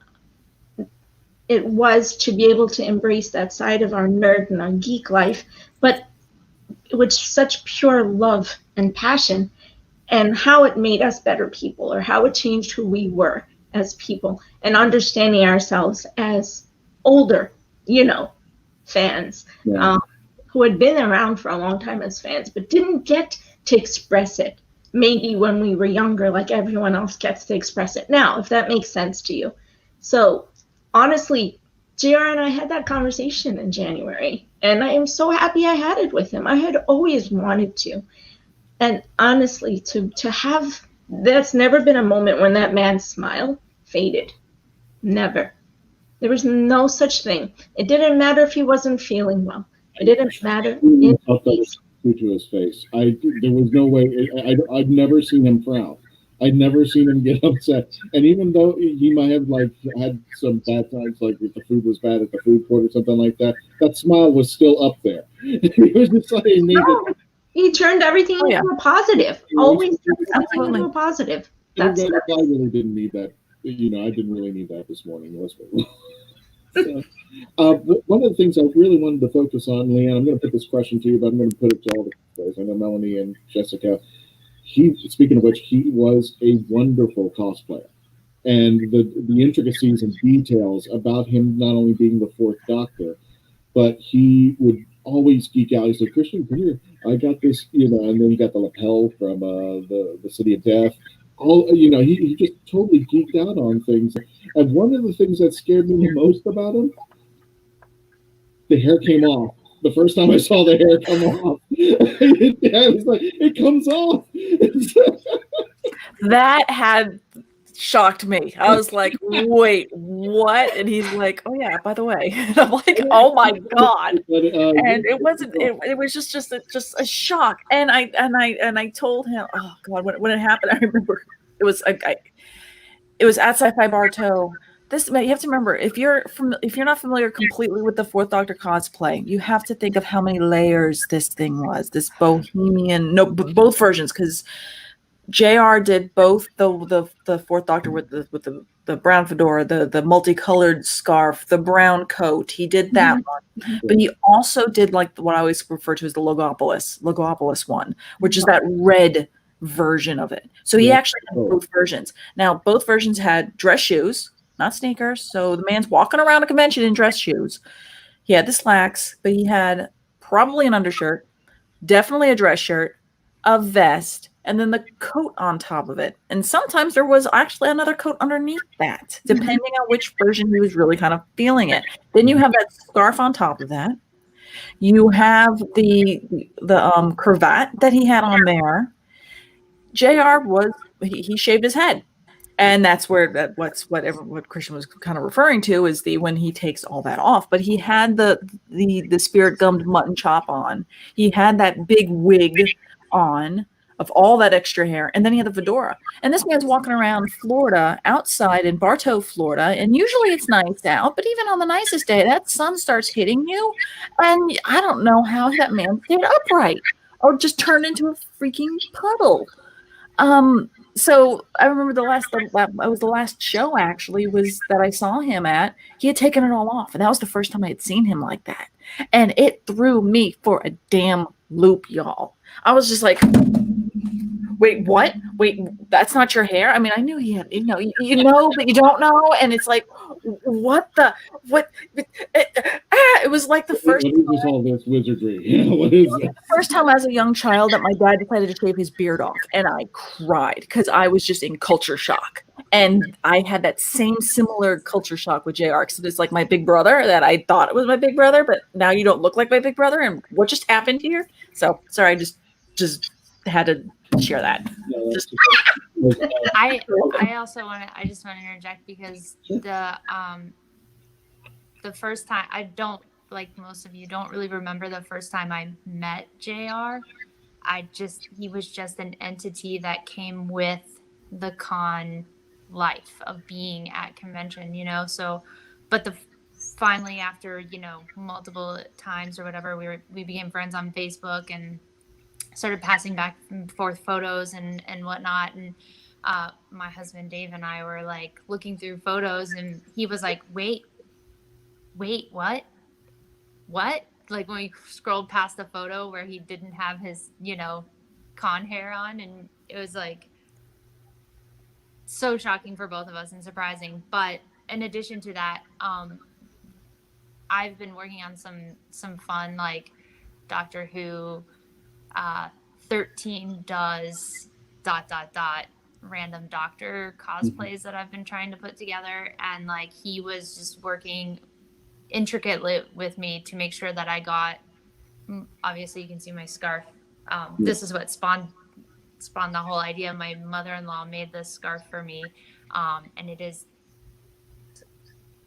it was to be able to embrace that side of our nerd and our geek life, but with such pure love and passion, and how it made us better people, or how it changed who we were as people, and understanding ourselves as older, fans, who had been around for a long time as fans, but didn't get to express it. Maybe when we were younger, like everyone else gets to express it now, if that makes sense to you. So honestly, JR and I had that conversation in January, and I am so happy I had it with him. I had always wanted to. And honestly, to have, there's never been a moment when that man's smile faded. Never. There was no such thing. It didn't matter if he wasn't feeling well. It didn't matter. To his face. There was no way. I'd never seen him frown. I'd never seen him get upset. And even though he might have had some bad times, like if the food was bad at the food court or something like that, that smile was still up there. It was just like he turned everything into a positive. Always turned something into a positive. I really didn't need that. I didn't really need that this morning. So, one of the things I really wanted to focus on, Leanne, I'm going to put this question to you, but I'm going to put it to all the players. I know Melanie and Jessica. Speaking of which, he was a wonderful cosplayer. And the intricacies and details about him not only being the fourth Doctor, but he would always geek out. He said, Christian, come here. I got this, and then he got the lapel from the City of Death. He just totally geeked out on things. And one of the things that scared me the most about him, the hair came off. The first time I saw the hair come off, I was like, it comes off. That had shocked me. I was like, wait, what? And he's like, oh yeah, by the way. And I'm like, oh my God. And it wasn't, it was just a shock. And I told him, oh God, when it happened, I remember it was at Sci-Fi Bartow. You have to remember, if you're not familiar completely with the Fourth Doctor cosplay, you have to think of how many layers this thing was. This both versions, because JR did both the Fourth Doctor with the brown fedora, the multicolored scarf, the brown coat. He did that one, but he also did like what I always refer to as the Logopolis one, which is that red version of it. So he actually had both versions. Now both versions had dress shoes, not sneakers. So the man's walking around a convention in dress shoes. He had the slacks, but he had probably an undershirt, definitely a dress shirt, a vest, and then the coat on top of it. And sometimes there was actually another coat underneath that, depending on which version he was really kind of feeling it. Then you have that scarf on top of that. You have the cravat that he had on there. JR he shaved his head. And that's where what Christian was kind of referring to is when he takes all that off. But he had the spirit gummed mutton chop on. He had that big wig on of all that extra hair, and then he had the fedora. And this man's walking around Florida, outside in Bartow, Florida, and usually it's nice out, but even on the nicest day, that sun starts hitting you, and I don't know how that man stayed upright or just turned into a freaking puddle. So I remember the last show actually was that I saw him at. He had taken it all off, and that was the first time I had seen him like that, and it threw me for a damn loop, y'all. I was just like, wait, what? Wait, that's not your hair? I mean, I knew he had, you know, but you don't know, and it's like, what? It was like the first. What is all this wizardry? What is it? First time as a young child that my dad decided to shave his beard off, and I cried because I was just in culture shock. And I had that similar culture shock with JR, because it's like my big brother that I thought it was my big brother, but now you don't look like my big brother. And what just happened here? So sorry, I just had to share that. I also I just want to interject because the first time, I don't, like most of you, don't really remember the first time I met JR. He was just an entity that came with the con life of being at convention, you know? So, but finally after, you know, multiple times or whatever, we became friends on Facebook and started passing back and forth photos and whatnot. And my husband Dave and I were like looking through photos, and he was like, wait, what? Like when we scrolled past the photo where he didn't have his, you know, con hair on, and it was like so shocking for both of us and surprising. But in addition to that, I've been working on some fun, like Doctor Who 13 does ... random doctor cosplays that I've been trying to put together, and like he was just working intricately with me to make sure that I got, obviously you can see my scarf. This is what spawned the whole idea. My mother-in-law made this scarf for me, and it is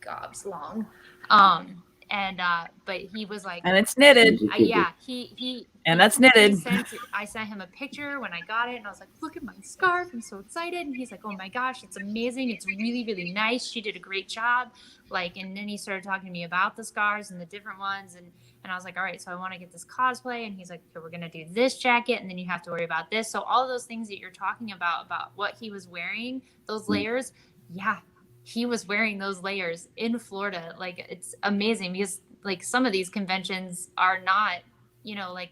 gobs long. But he was like, and it's knitted. And that's knitted. I sent him a picture when I got it, and I was like, look at my scarf, I'm so excited. And he's like, oh my gosh, it's amazing, it's really, really nice, she did a great job. Like, and then he started talking to me about the scarves and the different ones, and I was like, all right, so I want to get this cosplay. And he's like, okay, we're gonna do this jacket, and then you have to worry about this. So all of those things that you're talking about what he was wearing, those layers, he was wearing those layers in Florida. Like, it's amazing, because like some of these conventions are not, you know, like,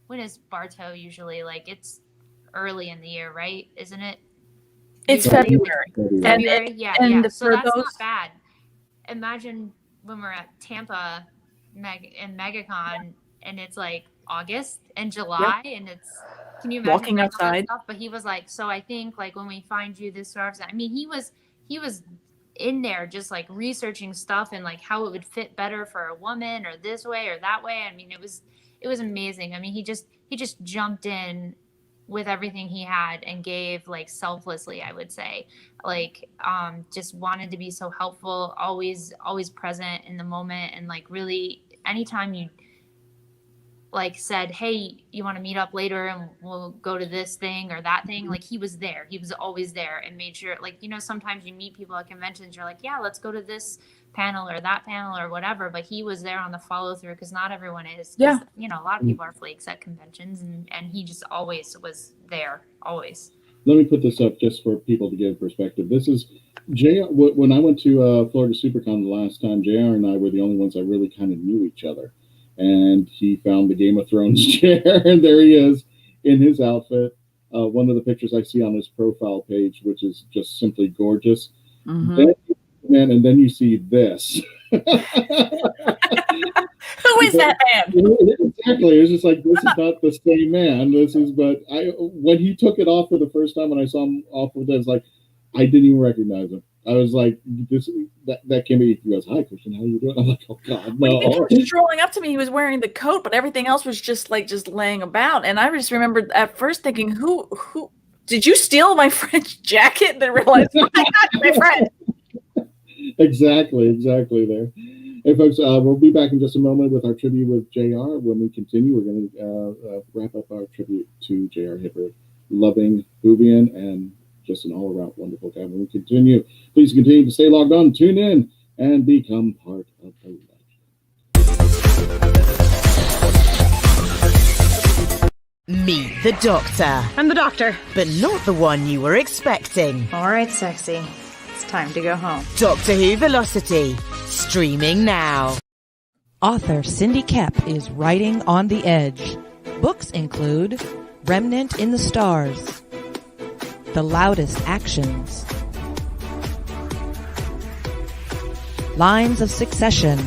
when is Bartow usually? Like, it's early in the year, right? Isn't it? It's February. February? And so that's not bad. Imagine when we're at Tampa and MegaCon, and it's like August and July, and it's, can you imagine walking outside? Stuff? But he was like, so I think like when we find you this scarf, I mean, he was in there just like researching stuff and like how it would fit better for a woman, or this way or that way. I mean, it was amazing. I mean, he just jumped in with everything he had and gave, like, selflessly, I would say, like, just wanted to be so helpful, always present in the moment. And like, really, anytime you like said, hey, you want to meet up later and we'll go to this thing or that thing, like, he was there. He was always there and made sure, like, you know, sometimes you meet people at conventions, you're like, yeah, let's go to this panel or that panel or whatever, but he was there on the follow through, because not everyone is. Yeah, you know, a lot of people are flakes at conventions, and he just always was there, always. Let me put this up just for people to give perspective. This is JR. When I went to Florida SuperCon the last time, JR and I were the only ones that really kind of knew each other. And he found the Game of Thrones chair, and there he is in his outfit. One of the pictures I see on his profile page, which is just simply gorgeous. Mm-hmm. And then you see this. Who is that man? Exactly. It was just like, this is not the same man. When he took it off for the first time, when I saw him off with it, I was like, I didn't even recognize him. I was like, that came in. He goes, "Hi, Christian, how you doing?" I'm like, "Oh God, no." When he came strolling up to me, he was wearing the coat, but everything else was just laying about. And I just remembered at first thinking, "Who did you steal my friend's jacket?" And then realized, "Oh my God, my friend." Exactly there. Hey, folks, we'll be back in just a moment with our tribute with JR. When we continue, we're going to wrap up our tribute to JR Hibbard, loving WHOvian and just an all-around wonderful guy. When we continue, please continue to stay logged on, tune in, and become part of the legend. Meet the Doctor. I'm the Doctor. But not the one you were expecting. All right, sexy. It's time to go home. Doctor Who Velocity, streaming now. Author Cindy Kep is writing on the edge. Books include Remnant in the Stars, The Loudest Actions, Lines of Succession,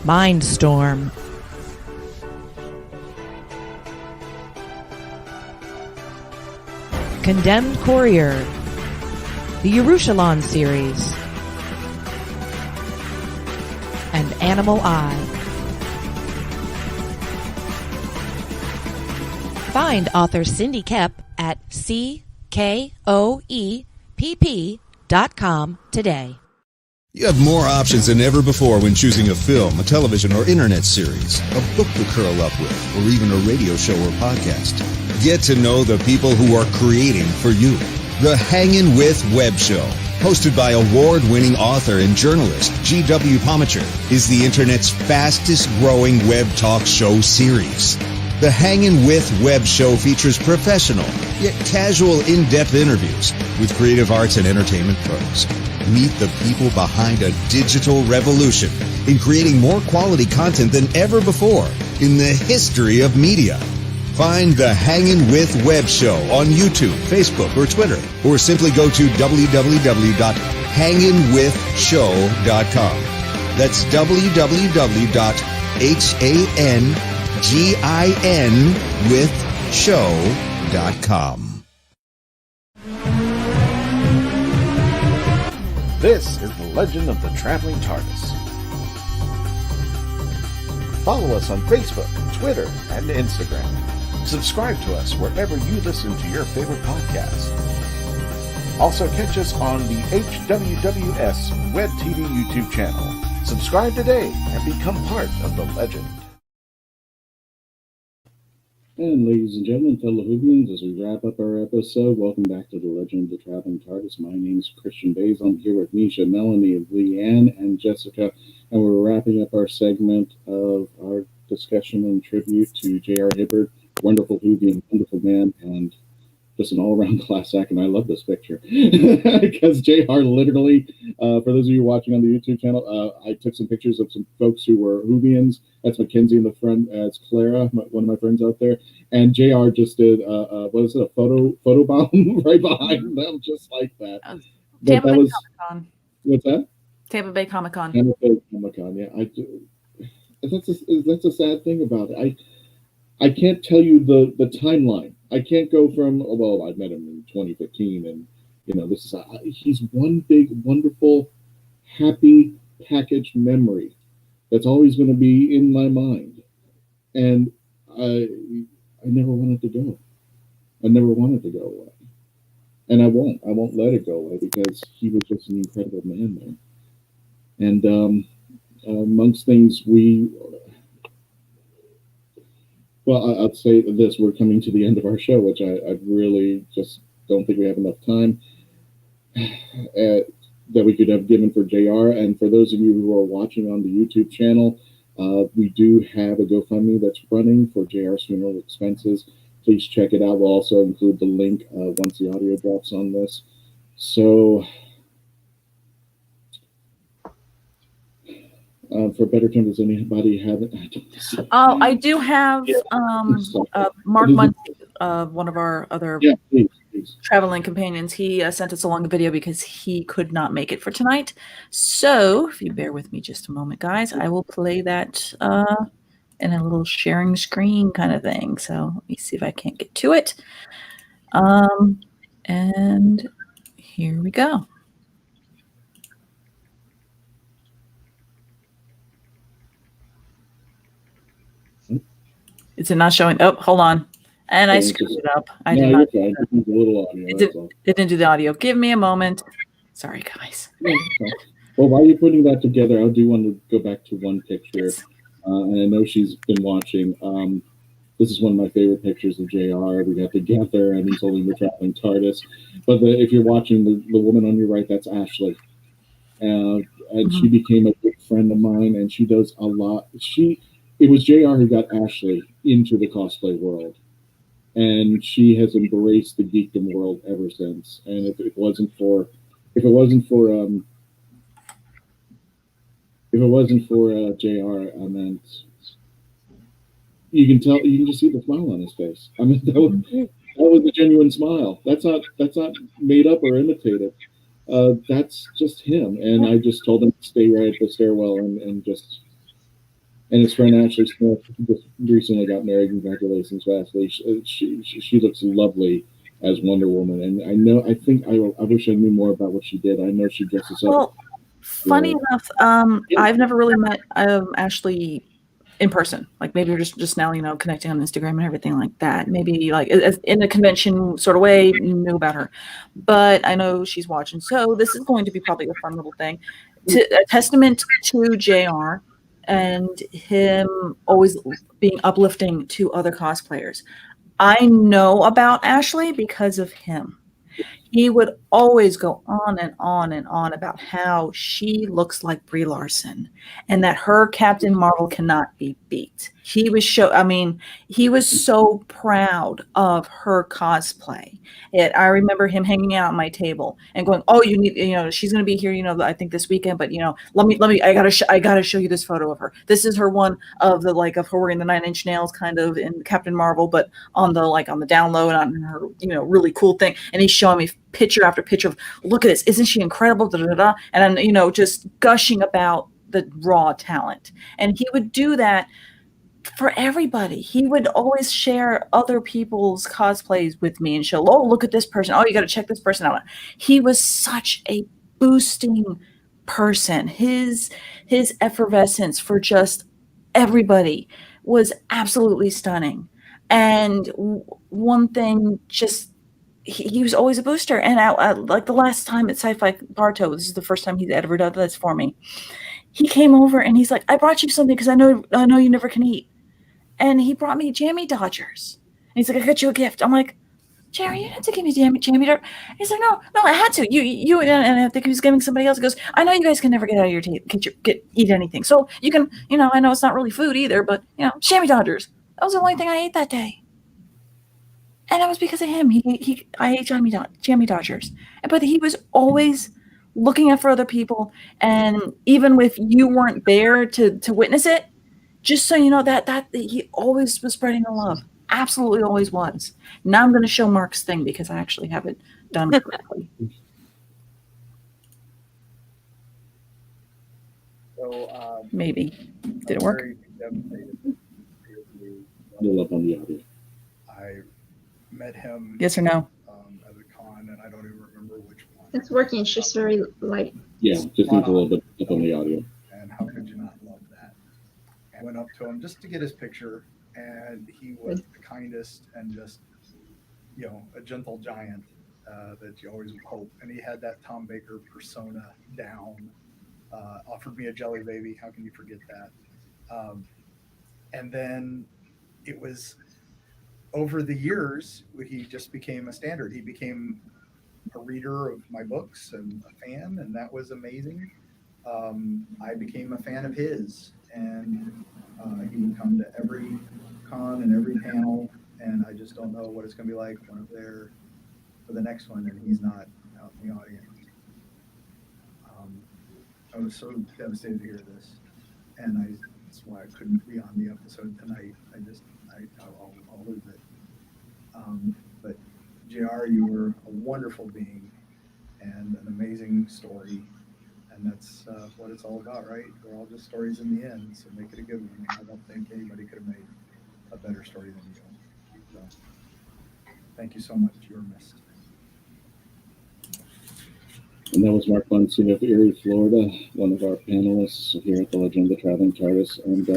Mindstorm, Condemned Courier, the Yerushalayim series, and Animal Eye. Find author Cindy Kep at CKOEPP.com today. You have more options than ever before when choosing a film, a television or internet series, a book to curl up with, or even a radio show or podcast. Get to know the people who are creating for you. The Hangin' With Web Show, hosted by award-winning author and journalist G.W. Pomacher, is the internet's fastest-growing web talk show series. The Hangin' With Web Show features professional, yet casual, in-depth interviews with creative arts and entertainment pros. Meet the people behind a digital revolution in creating more quality content than ever before in the history of media. Find the Hangin' With Web Show on YouTube, Facebook, or Twitter, or simply go to www.hanginwithshow.com. That's www.hanginwithshow.com. This is the Legend of the Traveling Tardis. Follow us on Facebook, Twitter, and Instagram. Subscribe to us wherever you listen to your favorite podcasts. Also catch us on the HWWS Web TV YouTube channel. Subscribe today and become part of the legend. And ladies and gentlemen, fellow WHOvians, as we wrap up our episode, welcome back to the Legend of the Traveling Tardis. My name is Christian Bays. I'm here with Nisha, Melanie, Leanne, and Jessica, and we're wrapping up our segment of our discussion and tribute to J.R. Hibbard, wonderful WHOvian, wonderful man, and just an all-around class act. And I love this picture because J.R. literally, for those of you watching on the YouTube channel, I took some pictures of some folks who were WHOvians. That's Mackenzie in the front. It's Clara, one of my friends out there. And JR just did, what is it, a photo bomb right behind them, just like that. Tampa Bay Comic-Con. What's that? Tampa Bay Comic-Con. Tampa Bay Comic-Con, yeah. That's a sad thing about it. I can't tell you the timeline. I can't go from, well, I met him in 2015, and, this is, he's one big, wonderful, happy packaged memory that's always going to be in my mind. And I never wanted to go. I never wanted to go away. And I won't let it go away because he was just an incredible man there. And amongst things I'd say this, we're coming to the end of our show, which I really just don't think we have enough time that we could have given for JR. And for those of you who are watching on the YouTube channel, we do have a GoFundMe that's running for JR's funeral expenses. Please check it out. We'll also include the link once the audio drops on this. So, for better terms, does anybody have it? I do have Mark Muncie, one of our other please. traveling companions. He sent us along a video because he could not make it for tonight. So, if you bear with me just a moment, guys, I will play that in a little sharing screen kind of thing. So let me see if I can't get to it. And here we go. Is it not showing? Oh, hold on. And I screwed it up. I did not. You're fine. It needs a little audio. It didn't do the audio. Give me a moment. Sorry, guys. Well, while you're putting that together, I do want to go back to one picture. Yes. And I know she's been watching. This is one of my favorite pictures of JR. We got together, and he's holding the Traveling Tardis. But if you're watching the woman on your right, that's Ashley. And she became a good friend of mine, and she does a lot. It was JR who got Ashley into the cosplay world, and she has embraced the geekdom world ever since. And if it wasn't for JR, I meant you can just see the smile on his face. I mean, that was a genuine smile. That's not made up or imitated. That's just him. And I just told him to stay right at the stairwell and his friend Ashley Smith just recently got married. Congratulations, Ashley. She looks lovely as Wonder Woman. And I wish I knew more about what she did. I know she dresses up. Well, funny enough, I've never really met Ashley in person. Like maybe we're just now, connecting on Instagram and everything like that. Maybe like in a convention sort of way, knew about her. But I know she's watching. So this is going to be probably a fun little thing. A testament to JR and him always being uplifting to other cosplayers. I know about Ashley because of him. He would always go on and on and on about how she looks like Brie Larson and that her Captain Marvel cannot be beat. He was so proud of her cosplay. I remember him hanging out on my table and going, "Oh, you need, she's going to be here, I think this weekend, but let me, I gotta show you this photo of her. This is her one of her wearing the 9-inch nails kind of in Captain Marvel, but on the down low and on her, really cool thing." And he's showing me picture after picture of, "Look at this, isn't she incredible?" Da, da, da. And I'm just gushing about the raw talent. And he would do that for everybody. He would always share other people's cosplays with me and show, "Oh, look at this person. Oh, you got to check this person out." He was such a boosting person. His effervescence for just everybody was absolutely stunning. And one thing, just he was always a booster. And like the last time at Sci-Fi Barto, this is the first time he's ever done this for me. He came over and he's like, "I brought you something because I know you never can eat." And he brought me Jammy Dodgers. And he's like, "I got you a gift." I'm like, "Jerry, you didn't have to give me Jammy Dodgers." He's like, No, I had to. You and I think he was giving somebody else. He goes, "I know you guys can never get out of your eat anything. So you can, I know it's not really food either, but Jammy Dodgers. That was the only thing I ate that day." And that was because of him. I ate Jammy Dodgers. But he was always looking out for other people. And even if you weren't there to witness it, just so you know that he always was spreading the love. Absolutely always was. Now I'm going to show Mark's thing because I actually have it done correctly. So maybe. Did it work? You'll up on the audio. I met him. Yes or no? At a con, and I don't even remember which one. It's working. It's just very light. Yeah, just needs a little bit up on the audio. And how could you not love that? I went up to him just to get his picture, and he was the kindest and just, a gentle giant that you always would hope. And he had that Tom Baker persona down. Offered me a jelly baby. How can you forget that? And then it was over the years, he just became a standard. He became a reader of my books and a fan, and that was amazing. I became a fan of his, and he would come to every con and every panel, and I just don't know what it's going to be like when I'm there for the next one and he's not out in the audience. I was so devastated to hear this, and that's why I couldn't be on the episode tonight. I'll lose it. But JR, you were a wonderful being and an amazing story, And that's what it's all about, right? We're all just stories in the end, so make it a good one. I don't think anybody could have made a better story than you. So, thank you so much. You were missed. And that was Mark Bunsen of Erie, Florida, one of our panelists here at the Legend of the Traveling Tardis. And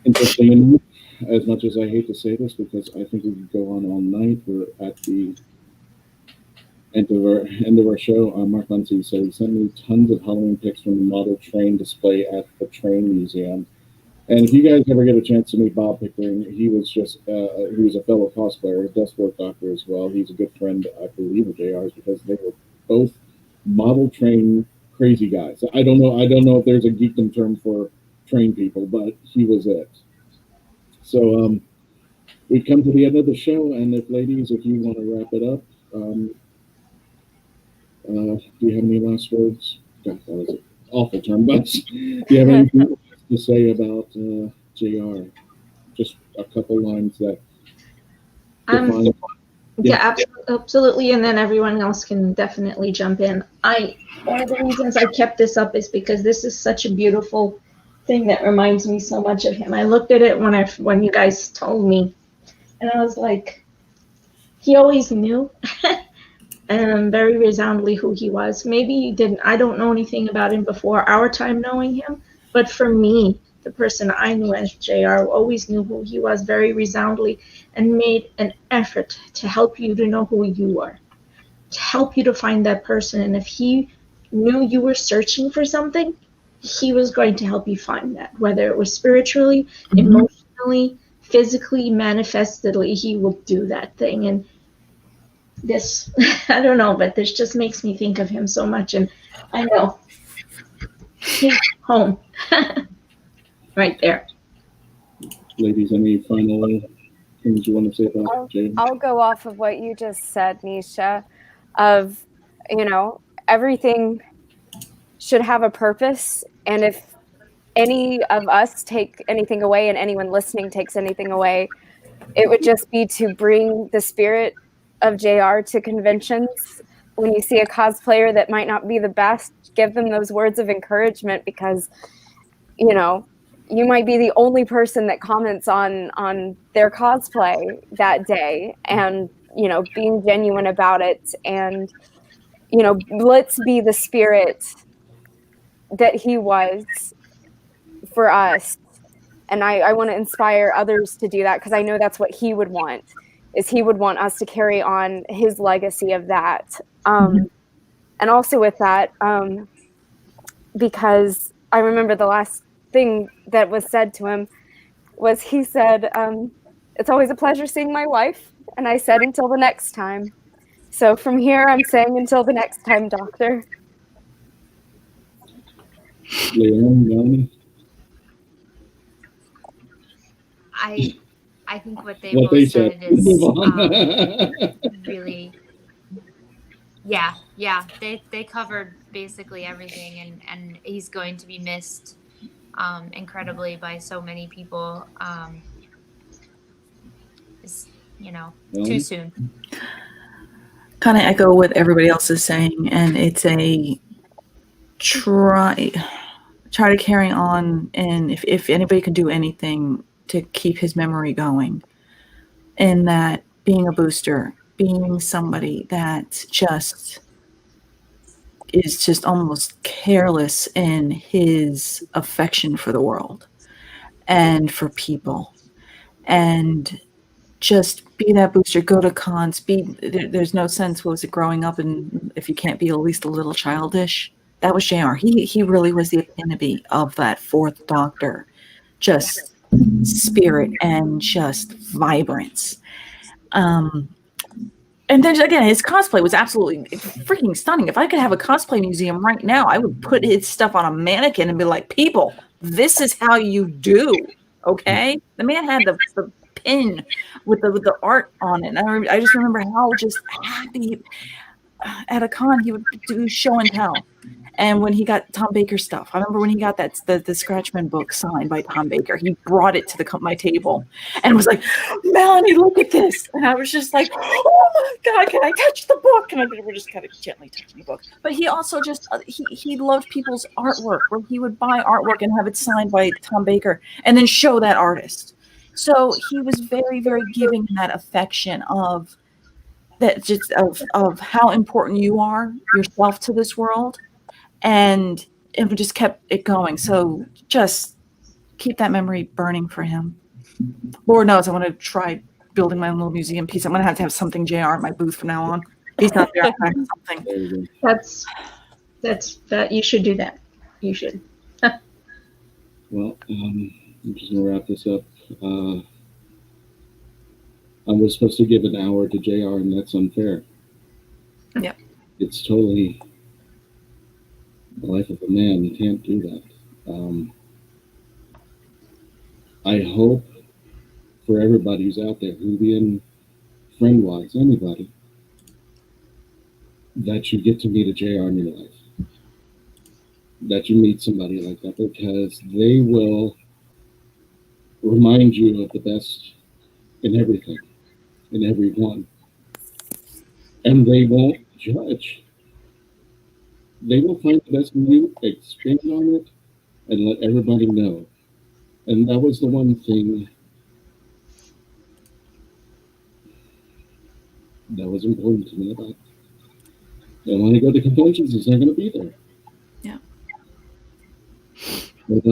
interesting, as much as I hate to say this, because I think we could go on all night, we're at the end of our show. Mark Bunsen said he sent me tons of Halloween pics from the model train display at the train museum. And if you guys ever get a chance to meet Bob Pickering, he was a fellow cosplayer, a desk work doctor as well. He's a good friend, I believe, of JR's, because they were both model train crazy guys. I don't know if there's a geekdom term for train people, but he was it. So we've come to the end of the show, and if you want to wrap it up, do you have any last words? God, that was an awful term, but do you have anything to say about JR? Just a couple lines that define. Yeah, absolutely. And then everyone else can definitely jump in. One of the reasons I kept this up is because this is such a beautiful thing that reminds me so much of him. I looked at it when you guys told me, and I was like, he always knew. And very resoundingly who he was. Maybe he didn't. I don't know anything about him before our time knowing him, but for me, the person I knew as JR always knew who he was very resoundingly and made an effort to help you to know who you are, to help you to find that person. And if he knew you were searching for something, he was going to help you find that, whether it was spiritually, emotionally, physically, manifestedly, he will do that thing. And this, I don't know, but this just makes me think of him so much. And I know he's home right there. Ladies, any final things you want to say about James? I'll go off of what you just said, Nisha, of, everything should have a purpose. And if any of us take anything away and anyone listening takes anything away, it would just be to bring the spirit of JR to conventions. When you see a cosplayer that might not be the best, give them those words of encouragement, because you might be the only person that comments on their cosplay that day, and being genuine about it, and let's be the spirit that he was for us. And I want to inspire others to do that, because I know that's what he would want. He would want us to carry on his legacy of that. And also with that, because I remember the last thing that was said to him was, he said, it's always a pleasure seeing my wife. And I said, until the next time. So from here, I'm saying until the next time, Doctor. Leanne, I think what they both said is really, yeah. They covered basically everything, and he's going to be missed incredibly by so many people. Too soon. Kind of echo what everybody else is saying, and it's a try to carry on, and if anybody can do anything to keep his memory going, and that being a booster, being somebody that is just almost careless in his affection for the world and for people, and just be that booster, go to cons, there's no sense, what was it, growing up, and if you can't be at least a little childish. That was JR. He really was the epitome of that fourth Doctor, just spirit and just vibrance. And then again, his cosplay was absolutely freaking stunning. If I could have a cosplay museum right now, I would put his stuff on a mannequin and be like, people, this is how you do, okay? The man had the pin with the art on it. And I just remember how just happy at a con he would do show and tell. And when he got Tom Baker stuff, I remember when he got the Scratchman book signed by Tom Baker, he brought it to my table and was like, Melanie, look at this. And I was just like, oh my God, can I touch the book? And we're just kind of gently touching the book. But he also just, he loved people's artwork, where he would buy artwork and have it signed by Tom Baker and then show that artist. So he was very, very giving in that affection of that, just of how important you are yourself to this world. And it just kept it going. So just keep that memory burning for him. Lord knows I want to try building my own little museum piece. I'm going to have something JR at my booth from now on. He's not there. Something. That's that. You should do that. You should. Well, I'm just going to wrap this up. I was supposed to give an hour to JR, and that's unfair. Yep. It's totally the life of a man. You can't do that. I hope for everybody who's out there, WHOvian, friend-wise, anybody, that you get to meet a JR in your life. That you meet somebody like that, because they will remind you of the best in everything, in everyone. And they won't judge. They will find the best in you, expand on it, and let everybody know. And that was the one thing that was important to me about it. And when I go to conventions, it's not going to be there. Yeah. But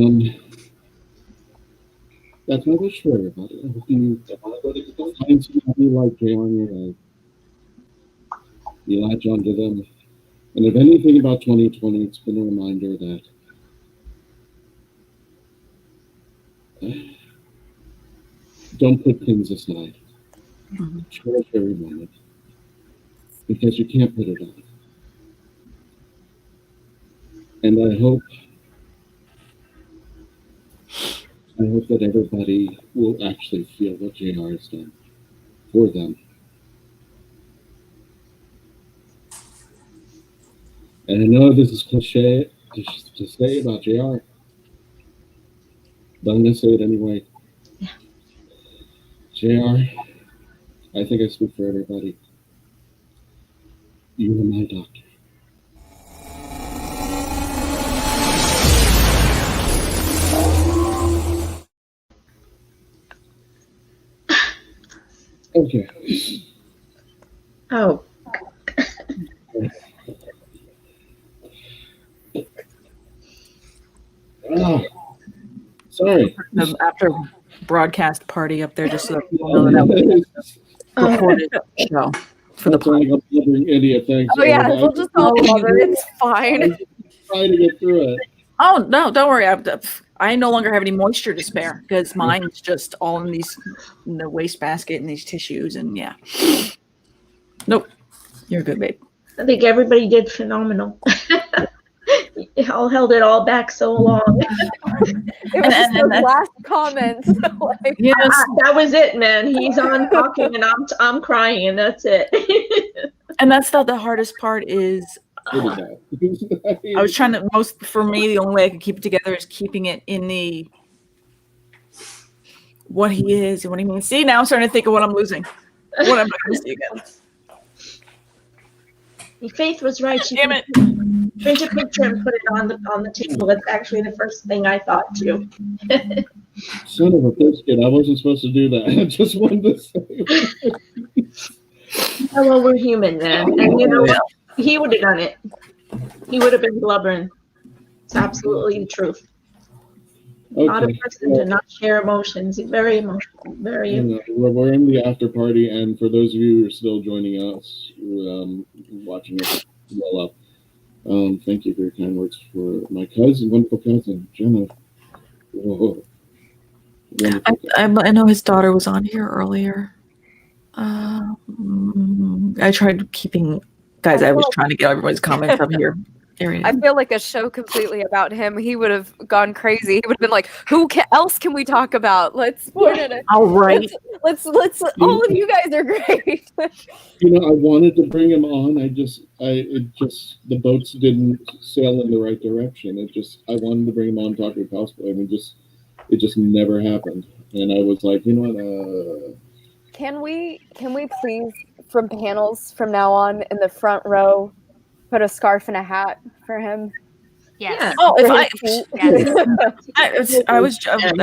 that's my wish for everybody. I hope you find somebody like Jay on your life. You latch onto them. And if anything about 2020, it's been a reminder that don't put things aside. Mm-hmm. Cherish every moment, because you can't put it off. And I hope that everybody will actually feel what JR has done for them. And I know this is cliche to say about JR, but I'm going to say it anyway. Yeah. JR, I think I speak for everybody. You are my doctor. Okay. Oh. Sorry. After broadcast party up there, just so that people know that was a recorded show for the podcast. I'm idiot. Thanks. Oh yeah, we'll just all love it. It's fine. Try to get through it. Oh no, don't worry. I no longer have any moisture to spare because mine's just all in the wastebasket and these tissues, and yeah. Nope, you're good, babe. I think everybody did phenomenal. Y'all held it all back so long. It was just the last comment. Yes. That was it, man. He's on talking and I'm crying, and that's it. And that's not the hardest part is I was trying to for me, the only way I could keep it together is keeping it in the what he is and what he means. See, now I'm starting to think of what I'm losing. What I'm not going to see again. Faith was right. Damn it. Print a picture and put it on the table. That's actually the first thing I thought too. Son of a biscuit! I wasn't supposed to do that. I just wanted to say. Oh, well, we're human, man, and you know what? He would have done it. He would have been blubbering. It's absolutely the truth. Okay. Not a person to not share emotions. Very emotional. Very. We're in the after party, and for those of you who are still joining us, watching us well up, thank you for your kind words for my cousin, wonderful cousin, Jenna. Whoa. I know his daughter was on here earlier. I tried keeping, guys, I was trying to get everybody's comments up here. I feel like a show completely about him. He would have gone crazy. He would have been like, "Who else can we talk about? Let's point at it. All right. Let's. All of you guys are great." You know, I wanted to bring him on. The boats didn't sail in the right direction. I wanted to bring him on, talk about cosplay, and it just never happened. And I was like, you know what? Can we please, from panels from now on, in the front row, put a scarf and a hat for him? Yes. Oh, For if his I, feet? I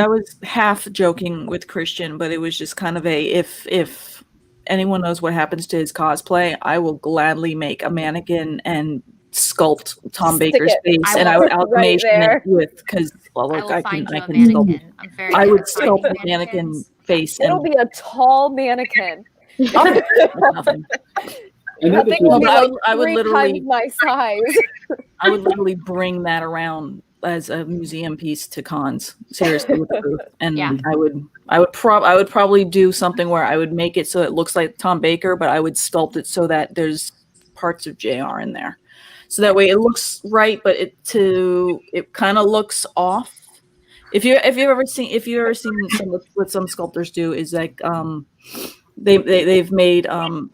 was half joking with Christian, but it was just kind of a if anyone knows what happens to his cosplay, I will gladly make a mannequin and sculpt Tom Stick Baker's it. face, I and I will would right automation there. it with because well, I look, will I find can you a sculpt. mannequin. I'm very I good would at finding sculpt a mannequin mannequins. face, It'll and be a tall mannequin. nothing. That thing will be like I would 3 literally times my size. I would literally bring that around as a museum piece to cons. Seriously, with the booth. And Yeah. I would probably do something where I would make it so it looks like Tom Baker, but I would sculpt it so that there's parts of JR in there, so that way it looks right, but it kind of looks off. If you've ever seen what some sculptors do is like they've made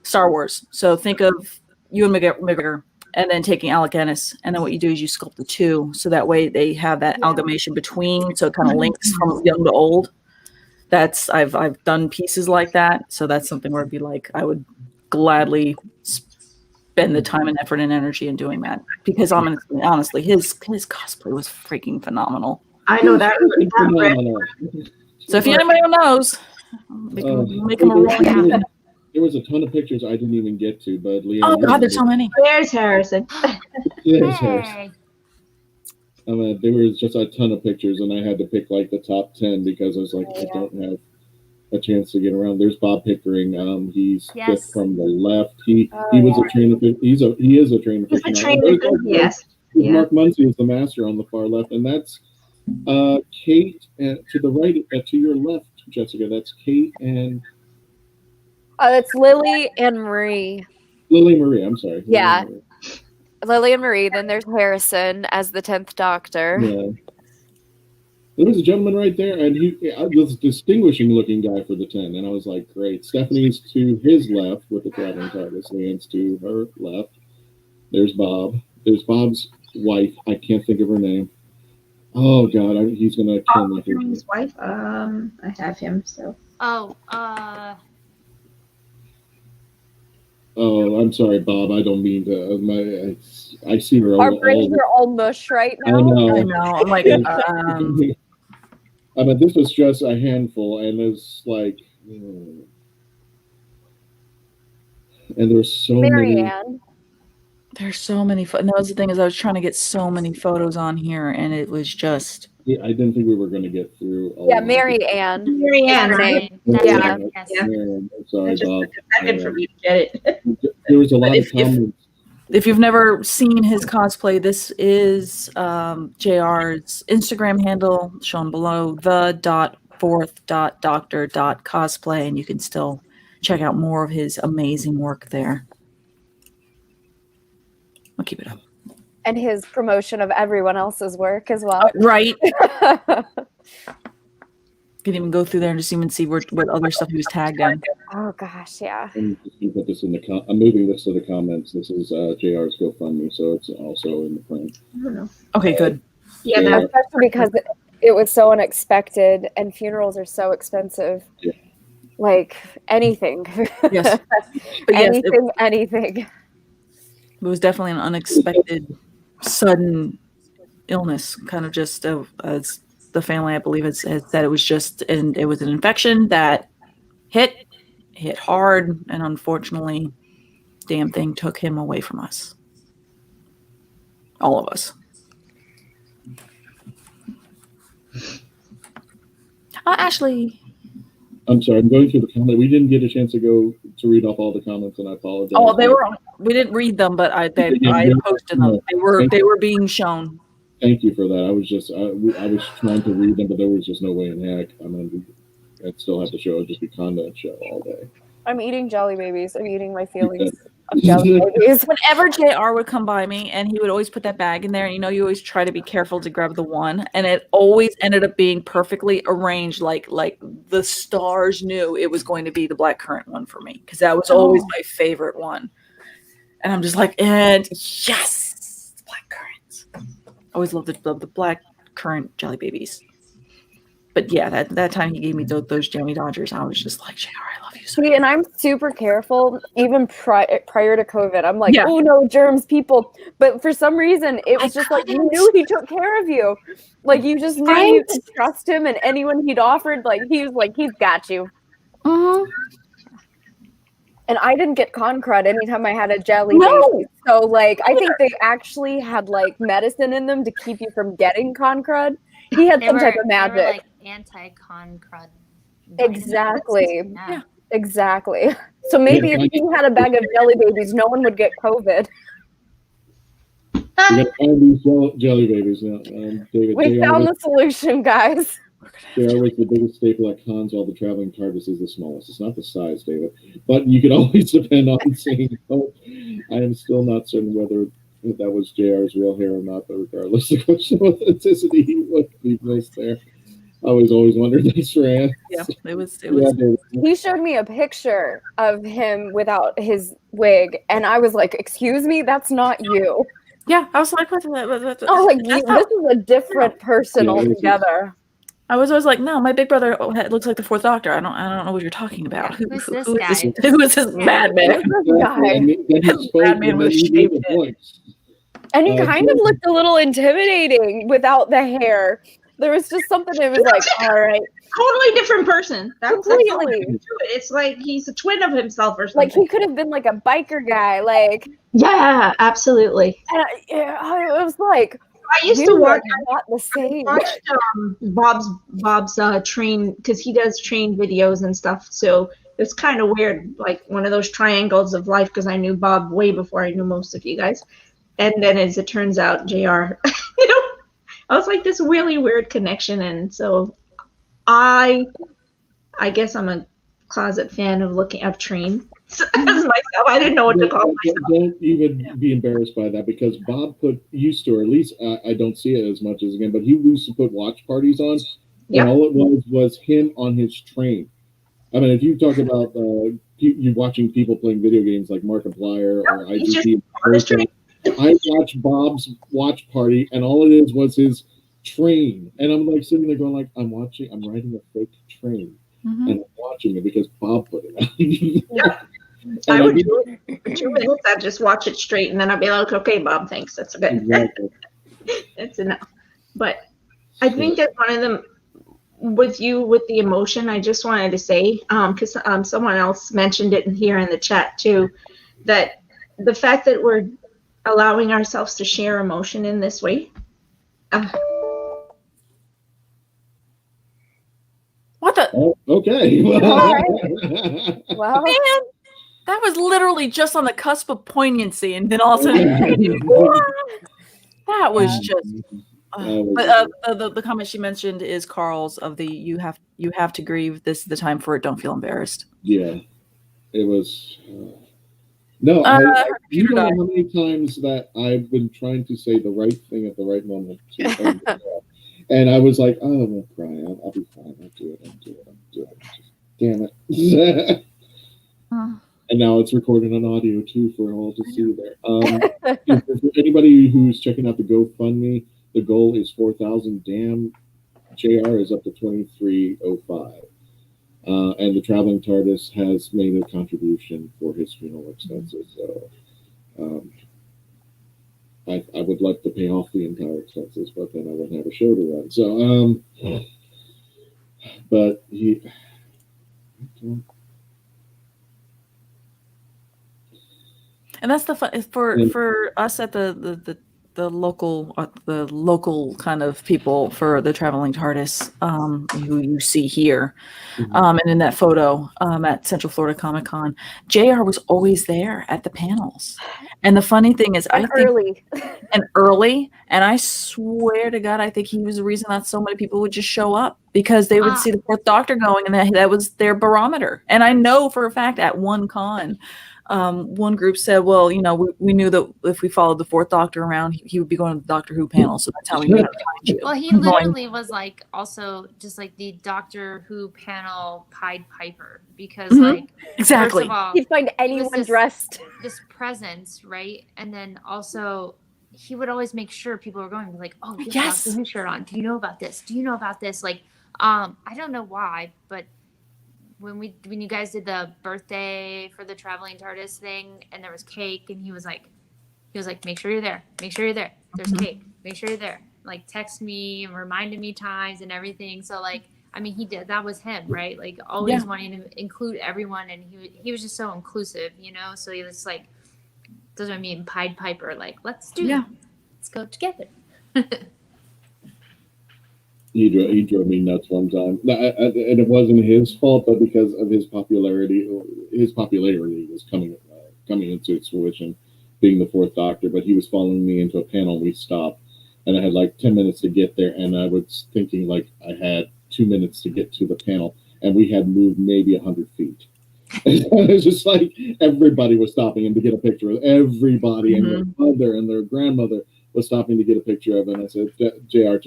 Star Wars. So think of Ewan McGregor and then taking Alec Guinness, and then what you do is you sculpt the two, so that way they have that amalgamation between, so it kind of links from young to old. I've done pieces like that, so that's something where it'd be like I would gladly spend the time and effort and energy in doing that, because honestly, his cosplay was freaking phenomenal. I know that. So if anybody knows, make them a rolling. There was a ton of pictures I didn't even get to, but Leanne. Oh God, there's so many. There's Harrison. There's Harrison. There was just a ton of pictures, and I had to pick like the top 10 because I was like, I don't have a chance to get around. There's Bob Pickering. He's fifth from the left. He was a trainer. He is a trainer. He's a trainer. Yes. Mark Muncy is the master on the far left, and that's Kate. To the right, to your left, Jessica. That's Kate and. It's Lily and Marie. Lily Marie. I'm sorry. Yeah. Lily and Marie. Then there's Harrison as the 10th Doctor. Yeah. There was a gentleman right there, and he was a distinguishing-looking guy for the 10, and I was like, great. Stephanie's to his left with the Traveling Tardis. Leanne's to her left. There's Bob. There's Bob's wife. I can't think of her name. Oh, God, he's going to kill me. His wife? I have him, so. Oh, I'm sorry, Bob. I don't mean to. I see her. Our brains are all mush right now. I know. I'm like, I mean, this was just a handful, and it's like, and there's so many. There's so many. And that was the thing, is I was trying to get so many photos on here, and it was just. Yeah, I didn't think we were going to get through. Mary Ann. Mary Ann, right? Yeah. I'm sorry, Bob. For me to get it. There was a lot of comments. If you've never seen his cosplay, this is JR's Instagram handle shown below, the.4th.doctor.cosplay, and you can still check out more of his amazing work there. I'll keep it up. And his promotion of everyone else's work as well. Right. Can even go through there and just even see what other stuff he was tagged in. Oh gosh, yeah. And you put this in the I'm moving this to the comments. This is JR's GoFundMe, so it's also in the frame. I don't know. Okay, good. Yeah, especially because it was so unexpected, and funerals are so expensive. Yeah. Like anything. Yes. But yes, anything. It was definitely an unexpected, sudden illness, kind of just as the family, I believe, has said, it was just, and it was an infection that hit hard, and unfortunately, damn thing took him away from us. All of us. Ashley. I'm sorry, I'm going through the comment. We didn't get a chance to read off all the comments, and I apologize. Oh, we didn't read them, but I posted them. They were being shown. Thank you for that. I was just I was trying to read them, but there was just no way in heck. I mean, I'd still have to show. It'd just be content show all day. I'm eating jelly babies. I'm eating my feelings of jelly babies. Whenever JR would come by me, and he would always put that bag in there, and you always try to be careful to grab the one, and it always ended up being perfectly arranged, like the stars knew it was going to be the blackcurrant one for me, because that was always my favorite one. And I'm just like, and yes, blackcurrants. Always loved the black currant jelly babies. But But yeah, that time he gave me those jammy Dodgers, I was just like, JR, I love you so See, and I'm super careful, even prior to COVID. I'm like, Yeah. oh no, germs, people. But for some reason, it was just like, you knew he took care of you. Like, you just knew you could trust him, and anyone he'd offered, like, he was like, he's got you. And I didn't get con crud anytime I had a jelly baby. So, like, I think they actually had, like, medicine in them to keep you from getting con crud. He had some type of magic. They were like anti-con crud. Exactly. Yeah. Exactly. So maybe if you had a bag of jelly babies, no one would get COVID. We got all these jelly babies now. David, We found the solution, guys. JR was the biggest staple at cons, while the Traveling Tardis is the smallest. It's not the size, David, but you can always depend on saying no. I am still not certain whether that was JR's real hair or not, but regardless, the question of authenticity, he would be placed there. I was always wondering this for Anne. Yeah, it was. He showed me a picture of him without his wig, and I was like, "Excuse me, that's not you." Yeah, I was like, "This is a different person altogether." I was always like, "No, my big brother looks like the Fourth Doctor. I don't know what you're talking about. Who's this guy? Who is this madman? Madman with shaved head." And he kind of looked a little intimidating without the hair. There was just something that was like, all right. Totally different person. That's Completely. all there is to it. It's like he's a twin of himself or something. Like he could have been like a biker guy. Like, yeah, absolutely. And I was like, I used to watch. Not the same. I watched Bob's train, because he does train videos and stuff. So it's kind of weird, like one of those triangles of life, because I knew Bob way before I knew most of you guys. And then as it turns out, JR, I was like this really weird connection. And so I guess I'm a closet fan of looking at train as myself. I didn't know what to call myself. Don't even be embarrassed by that, because Bob used to, or at least I don't see it as much as again, but he used to put watch parties on. And all it was him on his train. I mean, if you talk about you watching people playing video games like Markiplier or IGP, I watch Bob's watch party, and all it was his train, and I'm like sitting there going like, I'm riding a fake train, and I'm watching it because Bob put it out. I would do it 2 minutes. I'd just watch it straight, and then I'd be like, okay, Bob, thanks, that's okay. Exactly. It's enough. But I think that one of them, with the emotion, I just wanted to say, because someone else mentioned it here in the chat too, that the fact that we're allowing ourselves to share emotion in this way. What the? Oh, okay. Well, man, that was literally just on the cusp of poignancy, and then all of a sudden, that was just. But the comment she mentioned is Carl's of the you have to grieve. This is the time for it. Don't feel embarrassed. Yeah, it was. No, you don't know how many times that I've been trying to say the right thing at the right moment. And I was like, oh, I won't cry. I'll be fine. I'll do it. Damn it. And now it's recorded on audio, too, for all to see there. For anybody who's checking out the GoFundMe, the goal is 4,000. Damn, JR is up to 2,305. And the Traveling Tardis has made a contribution for his funeral expenses. So I would like to pay off the entire expenses, but then I wouldn't have a show to run. So, but he. And that's the fun for us at the local kind of people for the Traveling Tardis, who you see here, and in that photo at Central Florida Comic Con, JR was always there at the panels. And the funny thing is, early, and I swear to God, I think he was the reason that so many people would just show up, because they would see the Fourth Doctor going, and that was their barometer. And I know for a fact at one con, one group said, well, we knew that if we followed the Fourth Doctor around, he would be going to the Doctor Who panel. So that's how we knew how to find you. Well, he literally was like also just like the Doctor Who panel Pied Piper, because exactly, first of all, he'd find anyone dressed. This presence, right? And then also he would always make sure people were going like, oh, you have a Doctor Who shirt on. Do you know about this? Do you know about this? Like, I don't know why, but when you guys did the birthday for the Traveling Tardis thing, and there was cake, and he was like, make sure you're there. Make sure you're there. There's cake. Make sure you're there. Like, text me and reminded me times and everything. So, like, I mean, he did. That was him, right? Like, always wanting to include everyone, and he was just so inclusive, you know. So he was like, doesn't mean Pied Piper. Like, let's go together. He drove me nuts one time, and it wasn't his fault, but because of his popularity was coming into its fruition, being the fourth Doctor. But he was following me into a panel. We stopped, and I had like 10 minutes to get there, and I was thinking like I had 2 minutes to get to the panel, and we had moved maybe 100 feet. It was just like everybody was stopping him to get a picture of everybody, and their mother and their grandmother was stopping to get a picture of it. And I said, JR,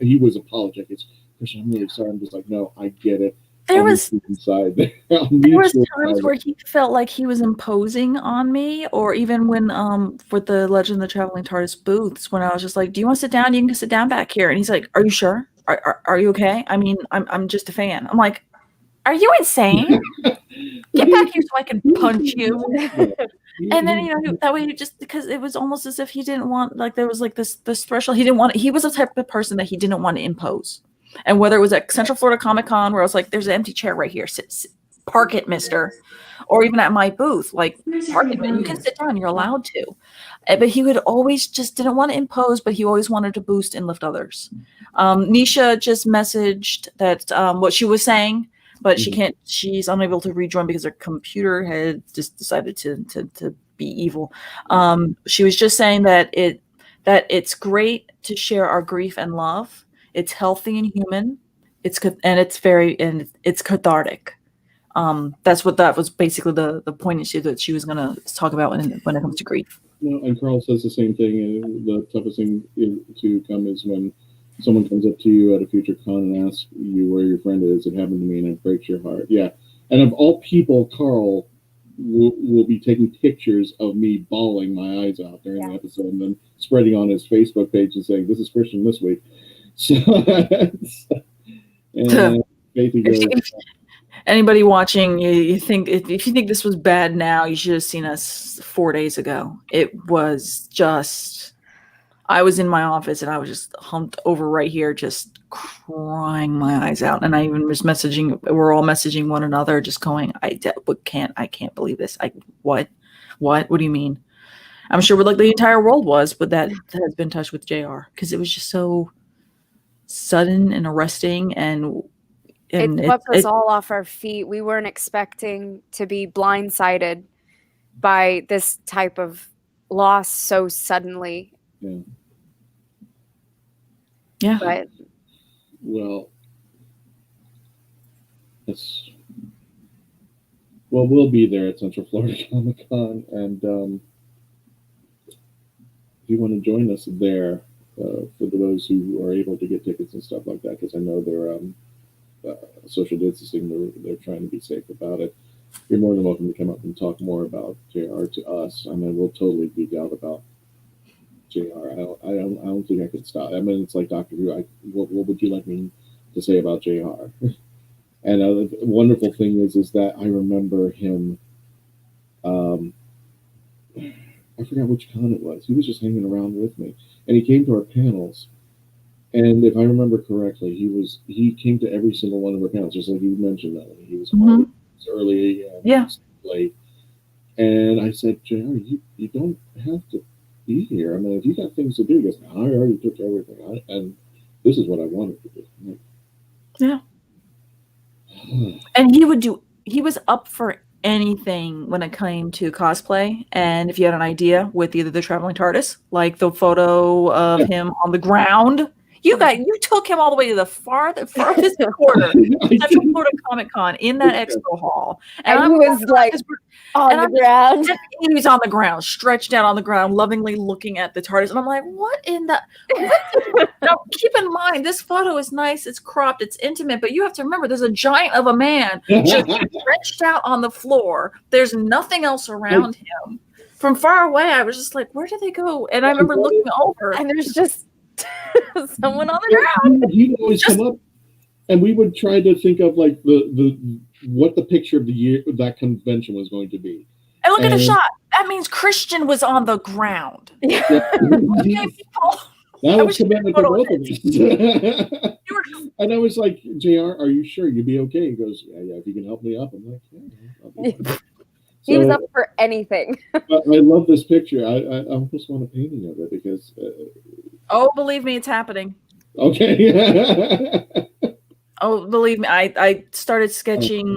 he was apologetic. It's, Christian, I'm really sorry. I'm just like, no, I get it. There was inside there was times where he felt like he was imposing on me, or even when with the Legend of the Traveling TARDIS booths, when I was just like, do you want to sit down? You can sit down back here. And he's like, are you sure? Are you okay? I mean, I'm just a fan. I'm like, are you insane? Get back here so I can punch you. And then, you know, that way you just, because it was almost as if he didn't want, like, there was like this threshold. He was the type of person that he didn't want to impose. And whether it was at Central Florida Comic Con, where I was like, there's an empty chair right here, sit, park it, mister. Or even at my booth, like, park it, you can sit down, you're allowed to. But he would always just didn't want to impose, but he always wanted to boost and lift others. Nisha just messaged that what she was saying, but she's unable to rejoin because her computer had just decided to be evil. She was just saying that it's great to share our grief and love. It's healthy and human. It's cathartic. That was basically the point issue that she was going to talk about when it comes to grief. And Carl says the same thing. The toughest thing to come is when someone comes up to you at a future con and asks you where your friend is. It happened to me, and it breaks your heart. Yeah. And of all people, Carl will be taking pictures of me bawling my eyes out during the episode, and then spreading on his Facebook page and saying, "This is Christian this week." So, and anybody watching, you think if you think this was bad now, you should have seen us 4 days ago. It was just, I was in my office and I was just humped over right here, just crying my eyes out. And I even was we're all messaging one another, just going, I can't believe this. What do you mean? I'm sure like the entire world was, but that has been touched with JR, because it was just so sudden and arresting, and it swept us all off our feet. We weren't expecting to be blindsided by this type of loss so suddenly. Yeah. But we'll be there at Central Florida Comic Con, and if you want to join us there, for those who are able to get tickets and stuff like that, because I know they're social distancing, they're trying to be safe about it. You're more than welcome to come up and talk more about JR to us. I mean, we'll totally geek out about JR. I don't think I could stop. I mean, it's like Doctor Who. What would you like me to say about JR? And the wonderful thing is that I remember him. I forgot which con it was. He was just hanging around with me, and he came to our panels. And if I remember correctly, he came to every single one of our panels, just like you mentioned, Melanie. He was always early and late. And I said, JR, you don't have to be here. I mean, if you got things to do, he goes, I already took everything, and this is what I wanted to do. Like, yeah. And he was up for anything when it came to cosplay. And if you had an idea with either the Traveling TARDIS, like the photo of him on the ground, you took him all the way to the farthest corner, Central Florida Comic Con, in that expo hall, and he was like on the ground. He was on the ground, stretched out on the ground, lovingly looking at the TARDIS, and I'm like, what in the? Now, keep in mind, this photo is nice, it's cropped, it's intimate, but you have to remember, there's a giant of a man just stretched out on the floor. There's nothing else around him. From far away, I was just like, where did they go? And I remember looking over, and there's just someone on the ground. He'd always come up And we would try to think of like what the picture of the year that convention was going to be. And look at the shot. That means Christian was on the ground. Yeah. Okay, people. That was commitment for both of us. And I was like, JR, are you sure you'll be okay? He goes, yeah, if you can help me up. I'm like, yeah, I'll be fine. He was up for anything. I love this picture. I almost want a painting of it because. Oh, believe me, it's happening. Okay. Oh, believe me, I started sketching.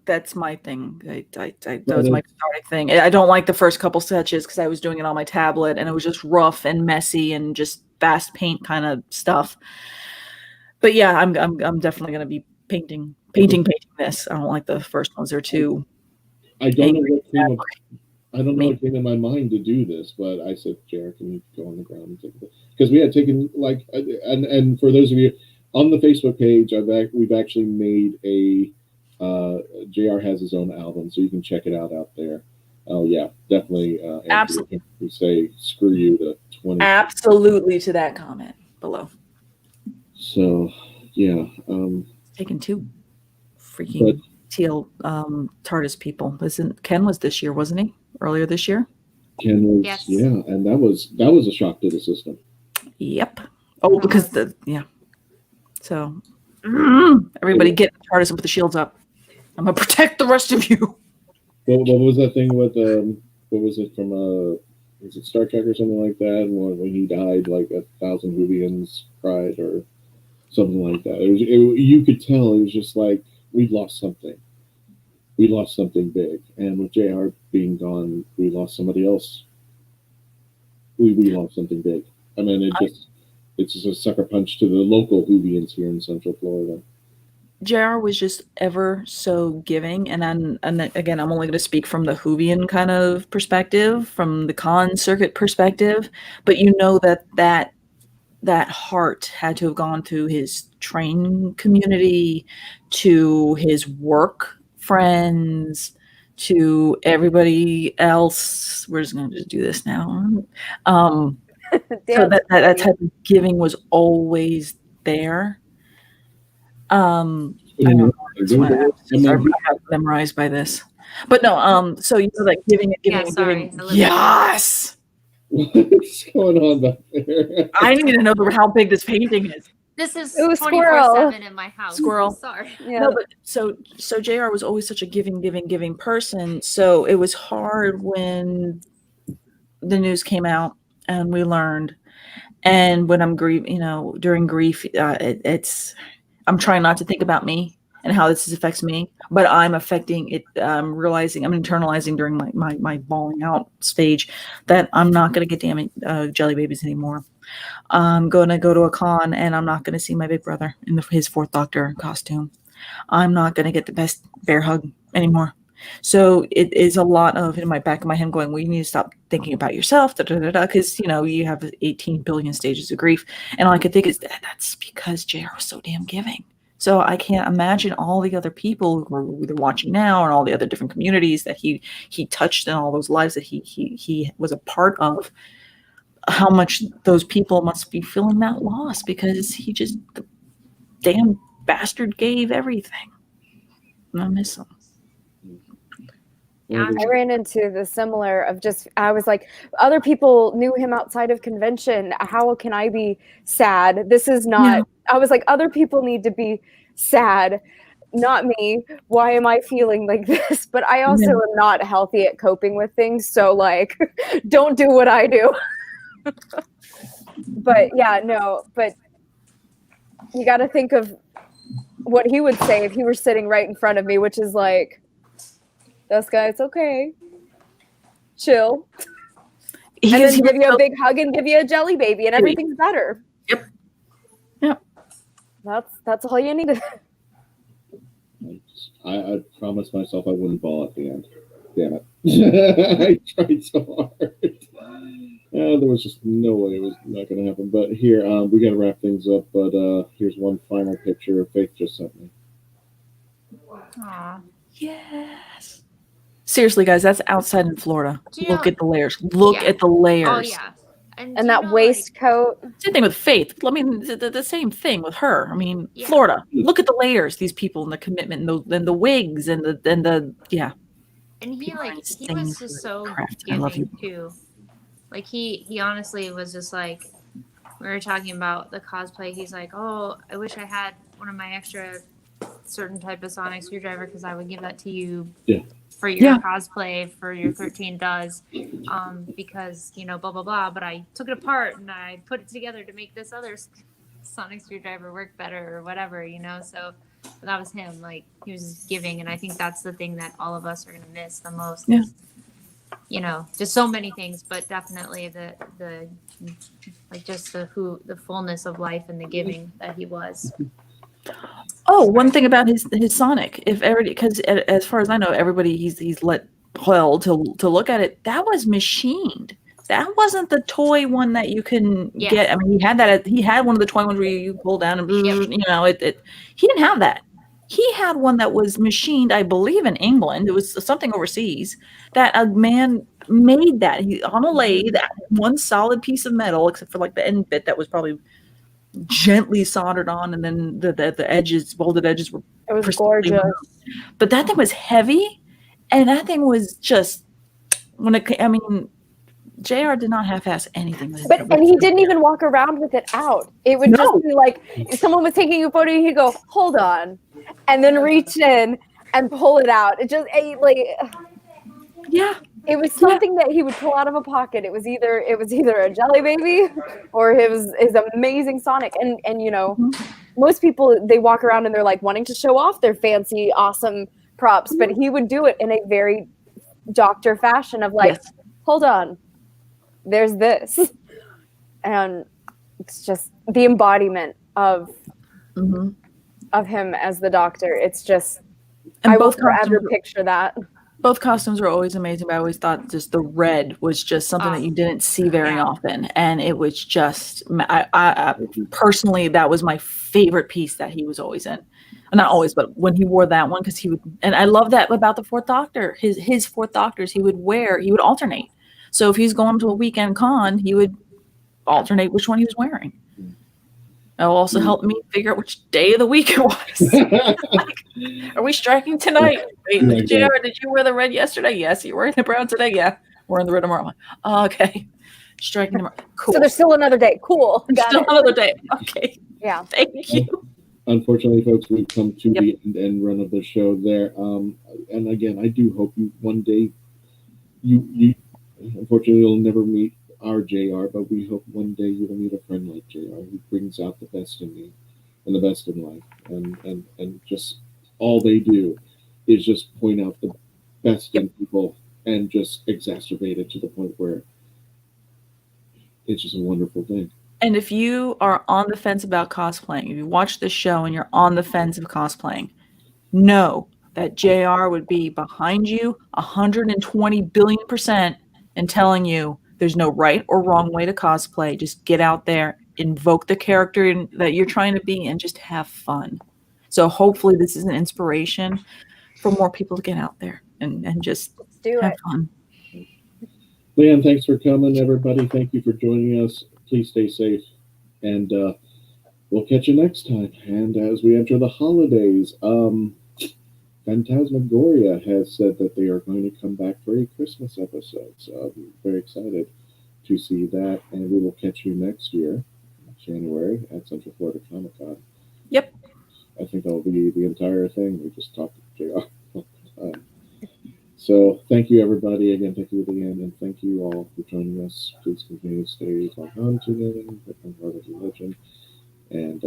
That's my thing. That was my starting thing. I don't like the first couple sketches because I was doing it on my tablet and it was just rough and messy and just fast paint kind of stuff. But yeah, I'm definitely going to be painting this. I don't like the first ones. They're too. I don't know what came in my mind to do this, but I said, Jared, can you go on the ground and take it? Because we had taken and for those of you on the Facebook page, we've actually made a JR has his own album, so you can check it out there. Oh yeah, definitely. Absolutely. We say screw you to 20. Absolutely to that comment below. So yeah, taken two freaking TLTTT people. Ken was this year, wasn't he? Earlier this year. Ken was, yes. Yeah, and that was a shock to the system. Yep. Oh, because So everybody get TARDIS and put the shields up. I'm gonna protect the rest of you. What was that thing with what was it from was it Star Trek or something like that? When he died, like 1,000 WHOvians cried or something like that. You could tell it was just like we lost something. We lost something big, and with JR being gone, we lost somebody else. We lost something big. I mean, it's just a sucker punch to the local WHOvians here in Central Florida. JR was just ever so giving, and again, I'm only going to speak from the WHOvian kind of perspective, from the con circuit perspective, but you know that heart had to have gone to his training community, to his work friends, to everybody else. We're just going to do this now. So that type of giving was always there. I don't know. I'm memorized by this, but no. So you know that giving. Yes. What's going on back there? I need to know how big this painting is. This is 24/7 in my house. Squirrel. Sorry. Yeah. No, but so JR was always such a giving person. So it was hard when the news came out and we learned. And when I'm during grief, I'm trying not to think about me and how this affects me, but I'm affecting it. I'm internalizing during my bawling out stage that I'm not going to get damn jelly babies anymore. I'm going to go to a con and I'm not going to see my big brother in his fourth Doctor costume. I'm not going to get the best bear hug anymore. So it is a lot of in my back of my head going, well, you need to stop thinking about yourself, because you have 18 billion stages of grief, and all I could think is that's because JR was so damn giving. So I can't imagine all the other people who are either watching now and all the other different communities that he touched in all those lives that he was a part of. How much those people must be feeling that loss because he just the damn bastard gave everything. And I miss him. Yeah, I ran into the similar of I was like, other people knew him outside of convention. How can I be sad? This is not, I was like, other people need to be sad, not me. Why am I feeling like this? But I also am not healthy at coping with things. So like, don't do what I do. But you got to think of what he would say if he were sitting right in front of me, which is like, this guy, it's okay. Chill. And then give you a big hug and give you a jelly baby and everything's better. Yep. Yep. That's all you need. I promised myself I wouldn't bawl at the end. Damn it. I tried so hard. There was just no way it was not going to happen. But here, we got to wrap things up. But here's one final picture Faith just sent me. Aww. Yes. Seriously, guys, that's outside in Florida. Look at the layers. Look at the layers. Oh, yeah. And that waistcoat. Same thing with Faith. I mean, the same thing with her. I mean, Florida. Look at the layers. These people and the commitment, and the wigs, and the yeah. And he People was just so I love you. giving too. Like he honestly was just like, we were talking about the cosplay. He's like, oh, I wish I had one of my extra certain type of sonic screwdriver because I would give that to you for your cosplay for your 13 does, because blah blah blah. But I took it apart and I put it together to make this other sonic screwdriver work better or whatever, So that was him. Like he was just giving, and I think that's the thing that all of us are gonna miss the most. Yeah. Just so many things, but definitely the just the fullness of life and the giving that he was. Oh, one thing about his Sonic, because as far as I know, everybody he's let well to look at it. That was machined. That wasn't the toy one that you can get. I mean, he had one of the toy ones where you pull down and he didn't have that. He had one that was machined, I believe, in England. It was something overseas that a man made that on a lathe, one solid piece of metal, except for like the end bit that was probably gently soldered on, and then the edges, bolted edges were. It was gorgeous. But that thing was heavy, and that thing was just JR did not half-ass anything. And he didn't even walk around with it out. It would just be like, if someone was taking a photo, he'd go, hold on, and then reach in and pull it out. It just it was something that he would pull out of a pocket. It was either a Jelly Baby or his amazing Sonic. And most people, they walk around and they're like wanting to show off their fancy, awesome props, but he would do it in a very doctor fashion of like, hold on, there's this. And it's just the embodiment of him as the Doctor. It's just, and I will forever picture that. Both costumes were always amazing, but I always thought just the red was just something that you didn't see very often. And it was just, I personally, that was my favorite piece that he was always in. Not always, but when he wore that one, because he would, and I love that about the Fourth Doctor. His Fourth Doctors, he would alternate. So if he's going to a weekend con, he would alternate which one he was wearing. It'll also help me figure out which day of the week it was. Are we striking tonight? Wait, JR, did you wear the red yesterday? Yes. You're wearing the brown today? Yeah. Wearing the red tomorrow. Oh, okay. Striking tomorrow. Cool. So there's still another day. Cool. Still another day. Okay. Yeah. Thank you. Unfortunately, folks, we've come to the end run of the show there. And again, I do hope you one day, you unfortunately, you'll never meet our JR, but we hope one day you will meet a friend like JR who brings out the best in me and the best in life, and just all they do is just point out the best in people and just exacerbate it to the point where it's just a wonderful thing. And if you are on the fence about cosplaying, if you watch this show and you're on the fence of cosplaying, know that JR would be behind you 120 billion% and telling you there's no right or wrong way to cosplay. Just get out there, invoke the character that you're trying to be, and just have fun. So hopefully this is an inspiration for more people to get out there and just have fun. Leanne, thanks for coming, everybody. Thank you for joining us. Please stay safe, and we'll catch you next time. And as we enter the holidays, Phantasmagoria has said that they are going to come back for a Christmas episode. So I'm very excited to see that. And we will catch you next year, January, at Central Florida Comic Con. Yep. I think that'll be the entire thing. We just talked to JR all the time. So thank you, everybody. Again, thank you, Leanne, and thank you all for joining us. Please continue to stay logged on to them, become part of the religion. And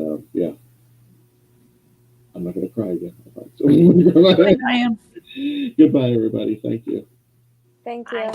I'm not going to cry again. So, I am. Goodbye, everybody. Thank you. Thank you.